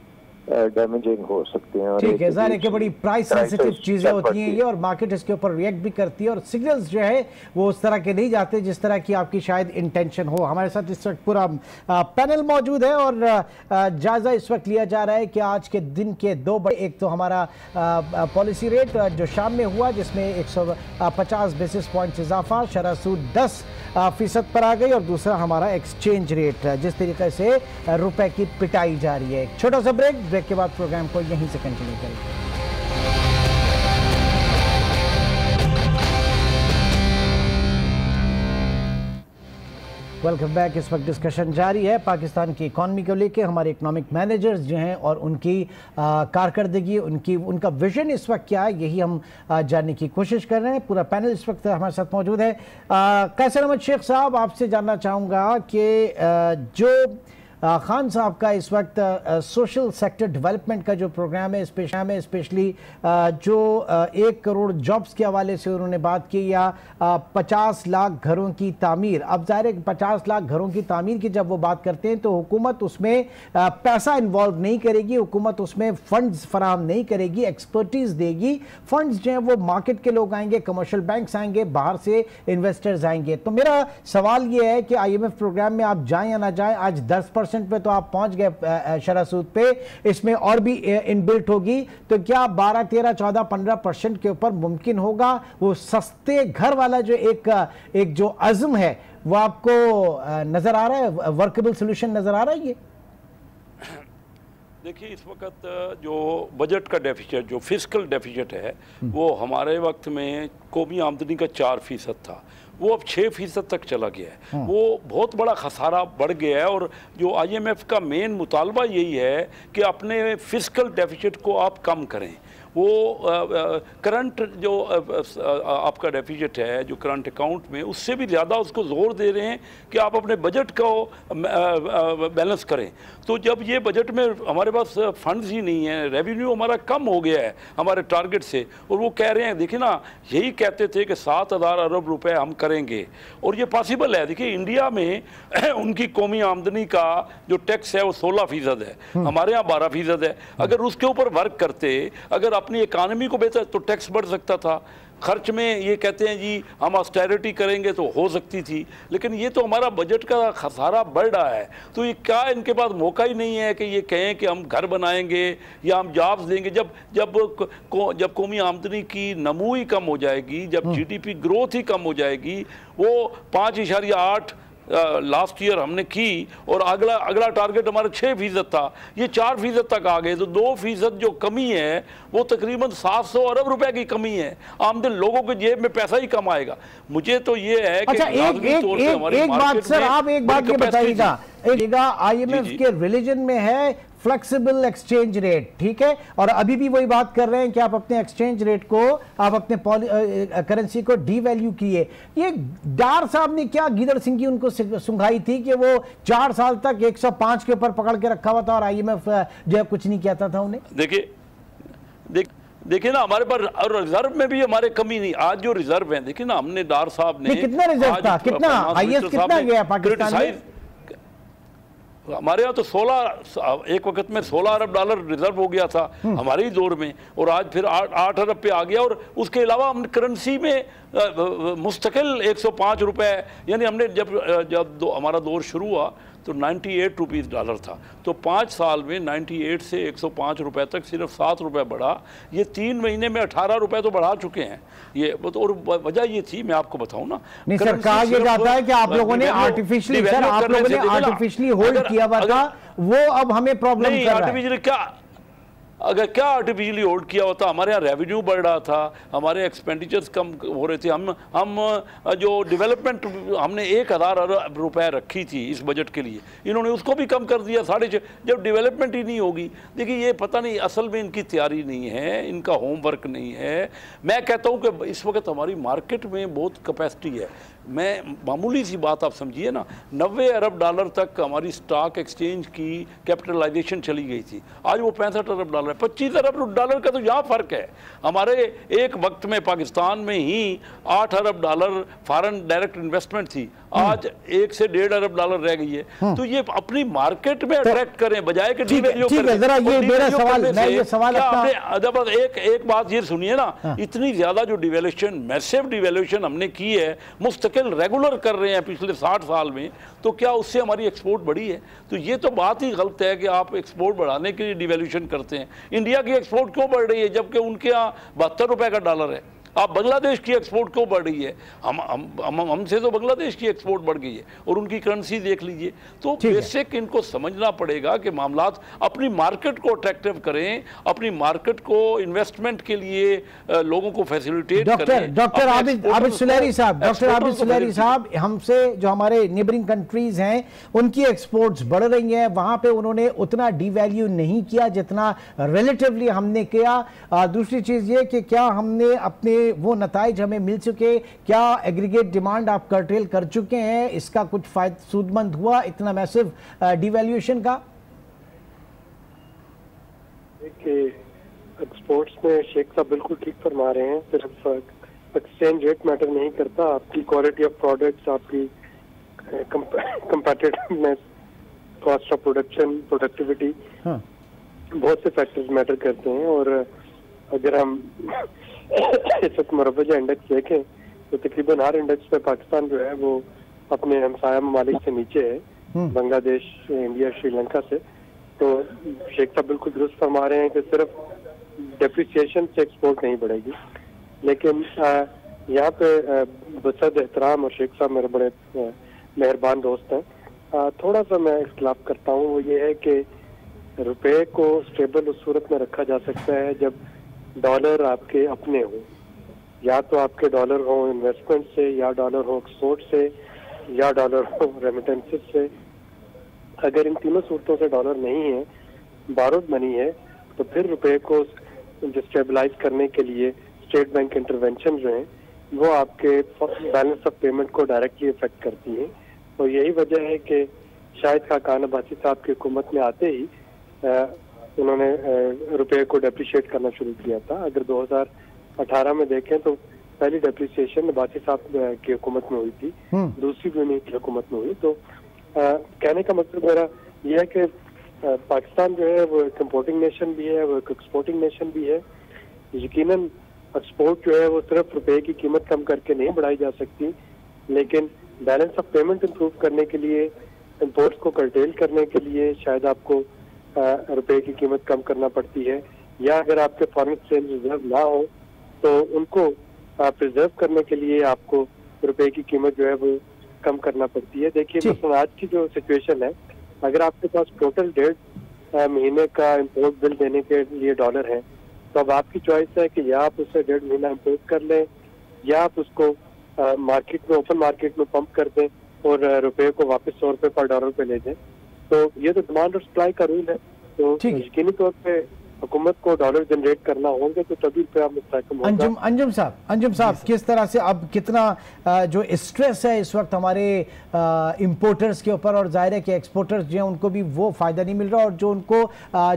डैमेजिंग हो सकते हैं। ठीक है, ज़ाहिर है कि बड़ी प्राइस सेंसिटिव चीज़ें होती हैं ये, और मार्केट इसके ऊपर रिएक्ट भी करती है और सिग्नल्स जो है वो उस तरह के नहीं जाते जिस तरह की आपकी शायद इंटेंशन हो। हमारे साथ इस वक्त पूरा पैनल मौजूद है और जायज़ा इस वक्त लिया जा रहा है कि आज के दिन के दो बड़े, एक तो हमारा पॉलिसी रेट जो शाम में हुआ जिसमें 150 बेसिस पॉइंट्स इजाफा, शरह सूद 10% पर आ गई, और दूसरा हमारा एक्सचेंज रेट जिस तरीके से रुपए की पिटाई जा रही है। एक छोटा सा ब्रेक के बाद प्रोग्राम को यहीं से कंटिन्यू करेंगे। Welcome back. इस वक्त डिस्कशन जारी है पाकिस्तान की इकॉनमी को लेकर। हमारे इकोनॉमिक मैनेजर्स जो हैं और उनकी कारकर्दगी, उनका विजन इस वक्त क्या है, यही हम जानने की कोशिश कर रहे हैं। पूरा पैनल इस वक्त हमारे साथ मौजूद है। कैसर अहमद शेख साहब, आपसे जानना चाहूँगा कि जो खान साहब का इस वक्त सोशल सेक्टर डेवलपमेंट का जो प्रोग्राम है, स्पेशली जो 1 करोड़ जॉब्स के हवाले से उन्होंने बात की, या 50 लाख घरों की तामीर। अब ज़ाहिर है 50 लाख घरों की तामीर की जब वो बात करते हैं तो हुकूमत उसमें पैसा इन्वॉल्व नहीं करेगी, हुकूमत उसमें फंड्स फराहम नहीं करेगी, एक्सपर्टीज देगी। फंड्स जो हैं वो मार्केट के लोग आएंगे, कमर्शियल बैंक्स आएंगे, बाहर से इन्वेस्टर्स आएंगे। तो मेरा सवाल ये है कि IMF प्रोग्राम में आप जाएं या ना जाएं, आज 10% पे तो आप पहुंच गए शरह सूद पे, इसमें और भी इनबिल्ट होगी, तो क्या 12, 13, 14, 15% के ऊपर मुमकिन होगा वो सस्ते घर वाला जो एक जो अज़्म है वो आपको नजर आ रहा है, वर्केबल सोल्यूशन नजर आ रहा है? ये देखिए, इस वक्त जो बजट का डेफिसिट, जो फिस्कल डेफिसिट है, वो हमारे वक्त में कौमी आमदनी का 4% था, वो अब 6% तक चला गया है। वो बहुत बड़ा खसारा बढ़ गया है और जो IMF का मेन मुतालबा यही है कि अपने फिस्कल डेफिसिट को आप कम करें। वो करंट जो आपका डेफिसिट है जो करंट अकाउंट में, उससे भी ज़्यादा उसको जोर दे रहे हैं कि आप अपने बजट को बैलेंस करें। तो जब ये बजट में हमारे पास फंड्स ही नहीं है, रेवेन्यू हमारा कम हो गया है हमारे टारगेट से, और वो कह रहे हैं, देखिए ना, यही कहते थे कि 7,000 अरब रुपए हम करेंगे और ये पॉसिबल है। देखिए इंडिया में उनकी कौमी आमदनी का जो टैक्स है वो 16% है, हमारे यहाँ 12% है। अगर उसके ऊपर वर्क करते, अगर अपनी इकानमी को बेहतर, तो टैक्स बढ़ सकता था। खर्च में ये कहते हैं जी हम ऑस्टेरिटी करेंगे तो हो सकती थी, लेकिन ये तो हमारा बजट का खसारा बढ़ रहा है। तो ये क्या इनके पास मौका ही नहीं है कि ये कहें कि हम घर बनाएंगे या हम जॉब्स देंगे? जब कौमी आमदनी की नमू ही कम हो जाएगी, जब जीडीपी ग्रोथ ही कम हो जाएगी, वो 5.8 लास्ट ईयर हमने की और अगला टारगेट हमारा 6% था, ये 4% तक आ गए। तो 2% जो कमी है वो तकरीबन 700 अरब रुपए की कमी है। आमदन लोगों के जेब में पैसा ही कम आएगा। मुझे तो ये है कि अच्छा, एक बात सर, आप एक बात ये बताइएगा, IMF के रिलीजन में है फ्लेक्सिबल एक्सचेंज रेट, ठीक है, और अभी भी वही बात कर रहे हैं कि आप अपने एक्सचेंज रेट को, आप अपने करेंसी को डीवैल्यू किए। ये डार साहब ने क्या गिदड़ सिंह की उनको सुंघाई थी कि वो 4 साल तक 105 के ऊपर पकड़ के रखा हुआ था और IMF जो है कुछ नहीं कहता था उन्हें। देखिए ना, हमारे पास और रिजर्व में भी हमारे कमी नहीं। आज जो रिजर्व है, देखिए ना, हमने डार साहब ने कितना रिजर्व था, कितना हाईएस्ट कितना गया पाकिस्तान में? हमारे यहाँ तो 16, एक वक्त में 16 अरब डॉलर रिजर्व हो गया था हमारे ही दौर में, और आज फिर 8 अरब पे आ गया। और उसके अलावा हम करेंसी में मुस्तकिल 105 रुपए, यानी हमने जब हमारा दौर शुरू हुआ तो 98 रुपीज़ डॉलर था, तो 5 साल में 98 से 105 रुपए तक सिर्फ 7 रुपए बढ़ा। ये 3 महीने में 18 रुपए तो बढ़ा चुके हैं ये। और वजह ये थी, मैं आपको बताऊं ना, नहीं सर, कहा यह जाता है कि आप लोगों ने आर्टिफिशियली होल्ड किया हुआ था, वो अब हमें प्रॉब्लम कर रहा है। क्या आर्टिफिशियली होल्ड किया होता? हमारे यहाँ रेवेन्यू बढ़ रहा था, हमारे एक्सपेंडिचर्स कम हो रहे थे। हम जो डेवलपमेंट हमने 1,000 अरब रुपए रखी थी इस बजट के लिए, इन्होंने उसको भी कम कर दिया 6.5। जब डेवलपमेंट ही नहीं होगी, देखिए ये पता नहीं, असल में इनकी तैयारी नहीं है, इनका होमवर्क नहीं है। मैं कहता हूँ कि इस वक्त हमारी मार्केट में बहुत कैपेसिटी है। मैं मामूली सी बात आप समझिए ना, 90 अरब डॉलर तक हमारी स्टॉक एक्सचेंज की कैपिटलाइजेशन चली गई थी, आज वो 65 अरब डॉलर है। 25 अरब डॉलर का तो यहाँ फ़र्क है। हमारे एक वक्त में पाकिस्तान में ही 8 अरब डॉलर फॉरेन डायरेक्ट इन्वेस्टमेंट थी, आज 1 से 1.5 अरब डॉलर रह गई है। तो ये अपनी मार्केट में अट्रैक्ट करें बजाय कि डिवैल्यू करें। जरा ये मेरा सवाल, मैं ये सवाल एक बात ये सुनिए ना, इतनी ज्यादा जो डिवैल्यूएशन, मैसिव डिवैल्यूएशन हमने की है, मुस्तकिल रेगुलर कर रहे हैं पिछले 60 साल में, तो क्या उससे हमारी एक्सपोर्ट बढ़ी है? तो ये तो बात ही गलत है कि आप एक्सपोर्ट बढ़ाने के लिए डिवैल्यूएशन करते हैं। इंडिया की एक्सपोर्ट क्यों बढ़ रही है जबकि उनके यहाँ 72 रुपए का डॉलर है? आप बांग्लादेश की एक्सपोर्ट क्यों बढ़ रही है? हमसे तो बांग्लादेश की एक्सपोर्ट बढ़ गई है, और उनकी करेंसी देख लीजिए। तो बेसिक इनको समझना पड़ेगा कि मामलात, अपनी मार्केट को अट्रैक्टिव करें, अपनी मार्केट को इन्वेस्टमेंट के लिए लोगों को फैसिलिटेट करें। डॉक्टर आबिद सुलेरी साहब, हमसे जो हमारे नेबरिंग कंट्रीज हैं उनकी एक्सपोर्ट्स बढ़ रही हैं, वहां पे उन्होंने उतना डिवैल्यू नहीं किया जितना रिलेटिवली हमने किया। दूसरी चीज ये कि क्या हमने अपने वो नताइज हमें मिल चुके, क्या एग्रीगेट डिमांड आप कर्टेल कर चुके हैं, इसका कुछ सूदमंद हुआ इतना मैसिव डिवैल्यूएशन का? एक्सपोर्ट्स में शेख साहब बिल्कुल ठीक फरमा रहे हैं, सिर्फ एक्सचेंज रेट मैटर नहीं करता, आपकी क्वालिटी ऑफ प्रोडक्ट्स, आपकी competitiveness, cost of production, productivity, बहुत से फैक्टर्स मैटर करते हैं। और अगर हम इस वक्त मुरव्वजा इंडेक्स देखें तो तकरीबन हर इंडेक्स पे पाकिस्तान जो है वो अपने हमसाया ममालिक से नीचे है, बांग्लादेश, इंडिया, श्रीलंका से। तो शेख साहब बिल्कुल दुरुस्त फरमा रहे हैं कि सिर्फ डेप्रिसिएशन से एक्सपोर्ट नहीं बढ़ेगी, लेकिन यहाँ पे बसद एहतराम, और शेख साहब मेरे बड़े मेहरबान दोस्त हैं, थोड़ा सा मैं इख्तिलाफ करता हूँ। वो ये है कि रुपए को स्टेबल उस सूरत में रखा जा सकता है जब डॉलर आपके अपने हो, या तो आपके डॉलर हो इन्वेस्टमेंट से, या डॉलर हो एक्सपोर्ट से, या डॉलर हो रेमिटेंसेस से। अगर इन तीनों सूरतों से डॉलर नहीं है, बारूद मनी है, तो फिर रुपए को स्टेबलाइज करने के लिए स्टेट बैंक इंटरवेंशन जो है वो आपके बैलेंस ऑफ पेमेंट को डायरेक्टली इफेक्ट करती है। और यही वजह है कि शाहिद खाकान अब्बासी साहब की हुकूमत में आते ही उन्होंने रुपये को डेप्रिशिएट करना शुरू किया था। अगर 2018 में देखें तो पहली डेप्रिसिएशन अब्बासी साहब की हुकूमत में हुई थी, दूसरी भी उन्हीं की हुकूमत में हुई। तो कहने का मतलब मेरा यह है कि पाकिस्तान जो है वो एक इम्पोर्टिंग नेशन भी है, वो एक एक्सपोर्टिंग नेशन भी है। यकीनन एक्सपोर्ट जो है वो सिर्फ रुपये की कीमत कम करके नहीं बढ़ाई जा सकती, लेकिन बैलेंस ऑफ पेमेंट इंप्रूव करने के लिए, इंपोर्ट्स को कर्टेल करने के लिए शायद आपको रुपये की कीमत कम करना पड़ती है, या अगर आपके फॉरेन एक्सचेंज रिजर्व ना हो तो उनको प्रिजर्व करने के लिए आपको रुपये की कीमत जो है वो कम करना पड़ती है। देखिए मतलब आज की जो सिचुएशन है, अगर आपके पास टोटल 1.5 महीने का इम्पोर्ट बिल देने के लिए डॉलर है तो अब आपकी चॉइस है कि या आप उससे 1.5 महीना इम्पोर्ट कर लें या आप उसको मार्केट में, ओपन मार्केट में पंप कर दें और रुपये को वापस 100 रुपये पर डॉलर पे ले जाएं। तो ये तो डिमांड और सप्लाई का रूल है। तो यकीनी तौर पे हुकूमत को डॉलर जनरेट करना होंगे तो तभी रुपया मुस्तहकम होगा। अंजुम साहब किस तरह से अब कितना जो स्ट्रेस है इस वक्त हमारे इंपोर्टर्स के ऊपर, और जाहिर है कि एक्सपोर्टर्स जो हैं उनको भी वो फायदा नहीं मिल रहा, और जो उनको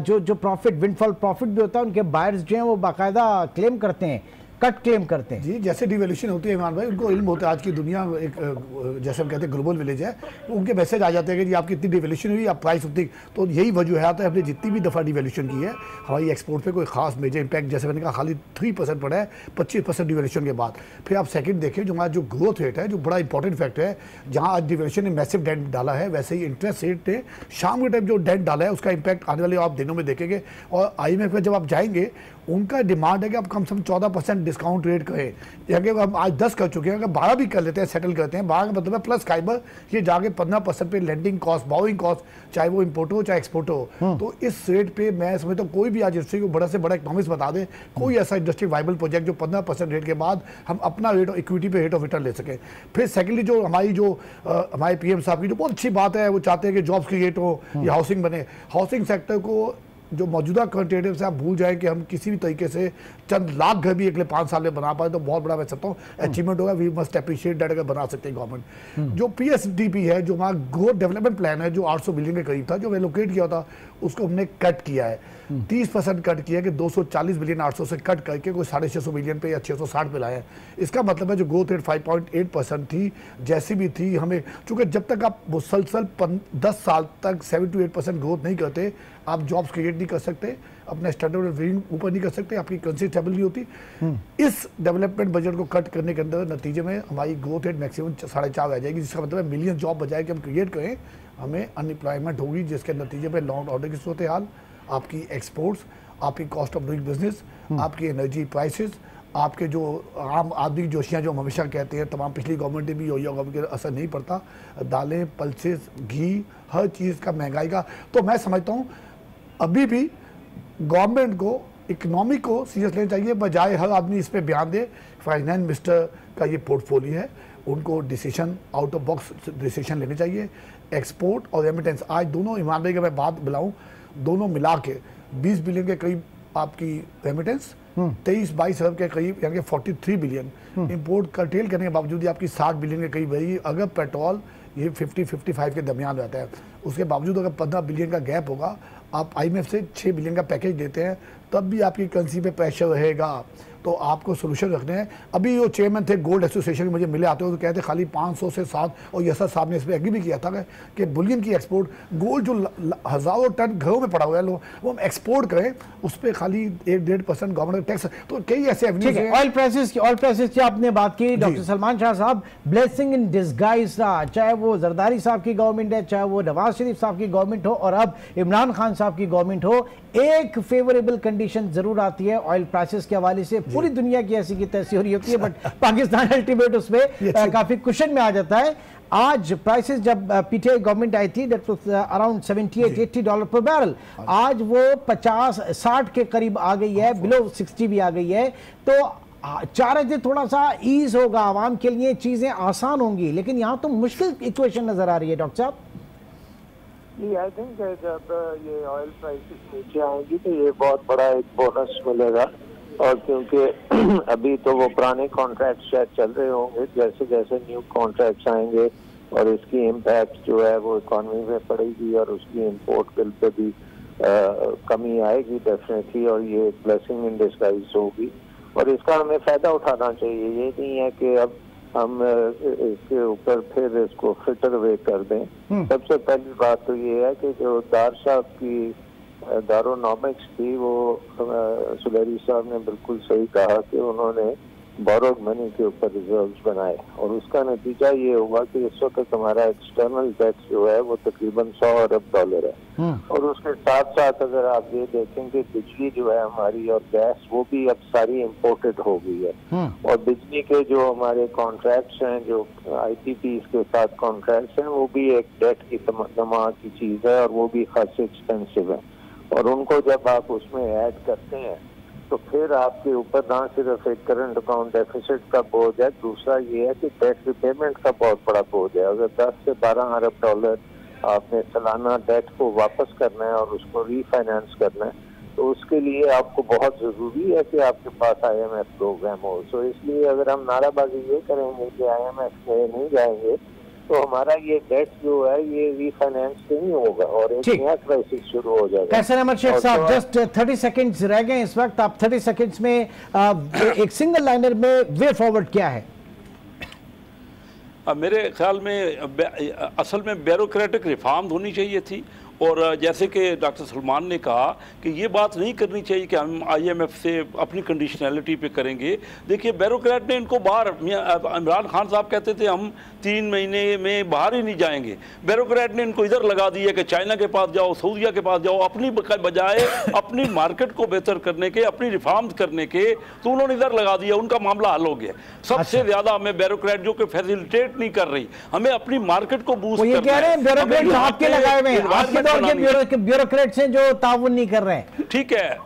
जो प्रॉफिट, विंडफॉल प्रॉफिट भी होता है, उनके बायर्स जो हैं वो बाकायदा क्लेम करते हैं, कट क्लेम करते हैं। जी, जैसे डिवैल्यूएशन होती है इमरान भाई, उनको इल्म होता है आज की दुनिया एक जैसे हम कहते हैं ग्लोबल विलेज है, तो उनके मैसेज आ जाते हैं कि जी आपकी इतनी डिवैल्यूएशन हुई, आप प्राइस उतनी। तो यही वजूहत है, हमने जितनी भी दफ़ा डिवैल्यूएशन की है हमारी एक्सपोर्ट पे कोई खास मेजर इंपैक्ट, जैसे मैंने कहा खाली 3% पड़ा है 25% डिवैल्यूएशन के बाद। फिर आप सेकंड देखें, जो हमारा जो ग्रोथ रेट है, जो बड़ा इंपॉर्टेंट फैक्टर है, जहाँ आज डिवैल्यूएशन ने मैसिव डेंट डाला है, वैसे ही इंटरेस्ट रेट ने शाम के टाइम जो डेंट डाला है उसका इंपैक्ट आने वाले आप दिनों में देखेंगे। और IMF में जब आप जाएंगे, उनका डिमांड है कि आप कम से कम 14% डिस्काउंट रेट करें, या कि हम आज 10 कर चुके हैं, अगर 12 भी कर लेते हैं, सेटल करते हैं, 12 का मतलब है प्लस फाइबर, ये जाके 15% पे लेंडिंग कॉस्ट, बाउइंग कॉस्ट, चाहे वो इंपोर्ट हो चाहे एक्सपोर्ट हो। तो इस रेट पे मैं समझता हूँ कोई भी आज इंडस्ट्री को बड़ा से बड़ा इकोनॉमिक्स बता दे, कोई ऐसा इंडस्ट्री वाइबल प्रोजेक्ट जो 15% रेट के बाद हम अपना रेट इक्विटी पे रेट ऑफ रिटर्न ले सकें। फिर सेकेंडली जो हमारे PM साहब की जो बहुत अच्छी बात है, वो चाहते हैं कि जॉब्स क्रिएट हो या हाउसिंग बने। हाउसिंग सेक्टर को जो मौजूदा कंटेटिव से आप भूल जाए कि हम किसी भी तरीके से चंद लाख घर भी अगले 5 साल में बना पाए तो बहुत बड़ा मैं सकता हूँ अचीवमेंट होगा। वी मस्ट अप्रिशिएट दैट अगर बना सकते हैं गवर्नमेंट। जो PSDP है, जो हमारा ग्रोथ डेवलपमेंट प्लान है, जो 800 बिलियन के करीब था, जो एलोकेट किया था, उसको हमने कट किया है, 30% कट किया कि 240 बिलियन 800 से कट करके कोई 650 बिलियन पे या 660 पे लाए हैं। इसका मतलब है जो ग्रोथ रेट 5.8% थी, जैसी भी थी, हमें चूंकि जब तक आप मुसलसल 10 साल तक 7 to 8% ग्रोथ नहीं करते, आप जॉब्स क्रिएट नहीं कर सकते, अपने स्टैंडर्ड ऑफ लिविंग ऊपर नहीं कर सकते, आपकी करेंसी स्टेबल नहीं होती। इस डेवलपमेंट बजट को कट करने के अंदर नतीजे में हमारी ग्रोथ रेट मैक्सिमम 4.5 आ जाएगी, जिसका मतलब है मिलियन जॉब बजाय कि हम क्रिएट करें, हमें अनएम्प्लॉयमेंट होगी, जिसके नतीजे में लॉन्ग ऑर्डर की सूरत हाल, आपकी एक्सपोर्ट्स, आपकी कॉस्ट ऑफ डूइंग बिजनेस, आपकी एनर्जी प्राइसेस, आपके जो आम आदमी की जोशियाँ जो हम हमेशा कहते हैं, तमाम पिछली गवर्नमेंट भी हो या गवर्नमेंट के असर नहीं पड़ता, दालें, पल्सेस, घी, हर चीज़ का महंगाई का। तो मैं समझता हूँ अभी भी गवर्नमेंट को इकोनॉमी को सीरियस लेना चाहिए, बजाय हर आदमी इस पे बयान दे। फाइनेंस मिनिस्टर का ये पोर्टफोलियो है, उनको decision out of box decision लेने चाहिए। एक्सपोर्ट और रेमिटेंस आज दोनों, ईमान भाई की मैं बात बुलाऊँ, दोनों मिला के 20 बिलियन के करीब आपकी रेमिटेंस, 23-22 अरब के करीब यानी 43 बिलियन इंपोर्ट कर्टेल करने के बावजूद आपकी 60 बिलियन के करीब रही। अगर पेट्रोल ये 50-55 के दरमियान रहता है, उसके बावजूद अगर 15 बिलियन का गैप होगा, आप IMF से 6 बिलियन का पैकेज देते हैं, तब भी आपकी करेंसी पे प्रेशर रहेगा। तो आपको सोल्यूशन रखने हैं। अभी जो चेयरमैन थे गोल्ड एसोसिएशन के, मुझे मिले आते हो तो कहते खाली 500 से 7, और यसर साहब ने इस पर एग्री भी किया था कि बुलियन की एक्सपोर्ट, गोल्ड जो हज़ारों टन घरों में पड़ा हुआ है, वो हम एक्सपोर्ट करें, उस पर खाली 1-1.5% गवर्नमेंट टैक्स। तो कई ऐसे एवेन्यूज हैं। ऑयल प्राइसेस की आपने बात की, डॉक्टर सलमान शाह साहब, ब्लेसिंग इन डिस्गाइज रहा, चाहे वो जरदारी साहब की गवर्नमेंट है, चाहे वो नवाज शरीफ साहब की गवर्नमेंट हो, और अब इमरान खान साहब की गवर्नमेंट हो, एक फेवरेबल कंडीशन जरूर आती है ऑयल प्राइसेस के हवाले से। पूरी दुनिया की ऐसी की तैसी हो रही होती है, बट पाकिस्तान अल्टीमेट उसमें काफी कुशन में आ जाता है। आज प्राइसेस जब PTI गवर्नमेंट आई थी, दैट वाज अराउंड $78-80 पर बैरल, आज वो 50-60 के करीब आ गई है, बिलो 60 भी आ गई है। तो चाह रहे थे थोड़ा सा ईज होगा, आवाम के लिए चीजें आसान होंगी, लेकिन यहाँ तो मुश्किल इक्वेशन नजर आ रही है डॉक्टर साहब। जी, आई थिंक जब ये ऑयल प्राइसेस नीचे आएंगी तो ये बहुत बड़ा एक बोनस मिलेगा। और क्योंकि अभी तो वो पुराने कॉन्ट्रैक्ट शायद चल रहे होंगे, जैसे जैसे न्यू कॉन्ट्रैक्ट्स आएंगे और इसकी इम्पैक्ट जो है वो इकॉनमी में पड़ेगी और उसकी इंपोर्ट बिल पे भी कमी आएगी डेफिनेटली, और ये एक ब्लेसिंग इन डिस्गाइज होगी और इसका हमें फायदा उठाना चाहिए। ये नहीं है कि अब हम इसके ऊपर फिर इसको फिटर वे कर दें। सबसे पहली बात तो ये है कि जो दार साहब की दारोनॉमिक्स थी वो सुलेरी साहब ने बिल्कुल सही कहा कि उन्होंने बोरोड मनी के ऊपर रिजर्व्स बनाए और उसका नतीजा ये हुआ कि इस वक्त हमारा एक्सटर्नल टैक्स जो है वो तकरीबन 100 अरब डॉलर है। और उसके साथ साथ अगर आप ये देखें कि बिजली जो है हमारी और गैस वो भी अब सारी इम्पोर्टेड हो गई है और बिजली के जो हमारे कॉन्ट्रैक्ट्स हैं, जो IPPs के साथ कॉन्ट्रैक्ट्स हैं, वो भी एक डेट की तमा की चीज है और वो भी खासी एक्सपेंसिव है। और उनको जब आप उसमें ऐड करते हैं तो फिर आपके ऊपर ना सिर्फ एक करंट अकाउंट डेफिसिट का बोझ है, दूसरा ये है कि डेट रिपेमेंट का बहुत बड़ा बोझ है। अगर 10 से 12 अरब डॉलर आपने सालाना डेट को वापस करना है और उसको रीफाइनेंस करना है तो उसके लिए आपको बहुत ज़रूरी है कि आपके पास IMF प्रोग्राम हो। तो इसलिए अगर हम नाराबाजी ये करेंगे कि IMF में नहीं जाएंगे तो हमारा ये डेट जो है ये रीफाइनेंस नहीं होगा और एक नया क्राइसिस शुरू हो जाएगा। कैसर अहमद शेख साहब, जस्ट 30 सेकंड्स रह गए इस वक्त, आप 30 सेकंड्स में एक सिंगल लाइनर में वे फॉरवर्ड क्या है? मेरे ख्याल में असल में ब्यूरोक्रेटिक रिफॉर्म होनी चाहिए थी और जैसे कि डॉक्टर सलमान ने कहा कि ये बात नहीं करनी चाहिए कि हम IMF से अपनी कंडीशनैलिटी पे करेंगे। देखिए ब्यूरोक्रेट ने इनको बाहर, इमरान खान साहब कहते थे हम 3 महीने में बाहर ही नहीं जाएंगे, ब्यूरोक्रेट ने इनको इधर लगा दिया कि चाइना के पास जाओ, सऊदीया के पास जाओ, अपनी बजाय अपनी मार्केट को बेहतर करने के, अपनी रिफॉर्म्स करने के, तो उन्होंने इधर लगा दिया, उनका मामला हल हो गया। सबसे ज्यादा हमें ब्यूरोक्रेट जो कि फैसिलिटेट नहीं कर रही, हमें अपनी मार्केट को बूस्ट ब्यूरोक्रेट्स हैं जो ताउन नहीं कर रहे हैं। ठीक है,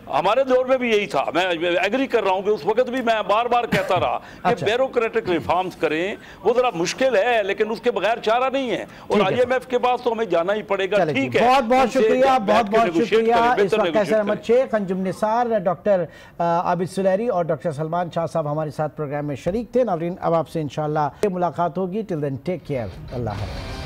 हमारे दौर में भी यही था, मैं एग्री कर रहा हूं कि उस वक्त भी मैं बार बार कहता रहा कि ब्यूरोक्रेटिक रिफॉर्म्स करें, वो जरा मुश्किल है लेकिन उसके बगैर चारा नहीं है और IMF के पास तो हमें जाना ही पड़ेगा। ठीक है, बहुत बहुत शुक्रिया, बहुत बहुत शुक्रिया। इस वक्त कैसर अहमद शेख, अंजुम निसार, डॉक्टर आबिद सुलेरी और डॉक्टर सलमान शाह साहब हमारे साथ प्रोग्राम में शरीक थे। नाज़रीन, अब आपसे इंशाल्लाह मुलाकात होगी। टिल देन टेक केयर, अल्लाह हाफ़िज़।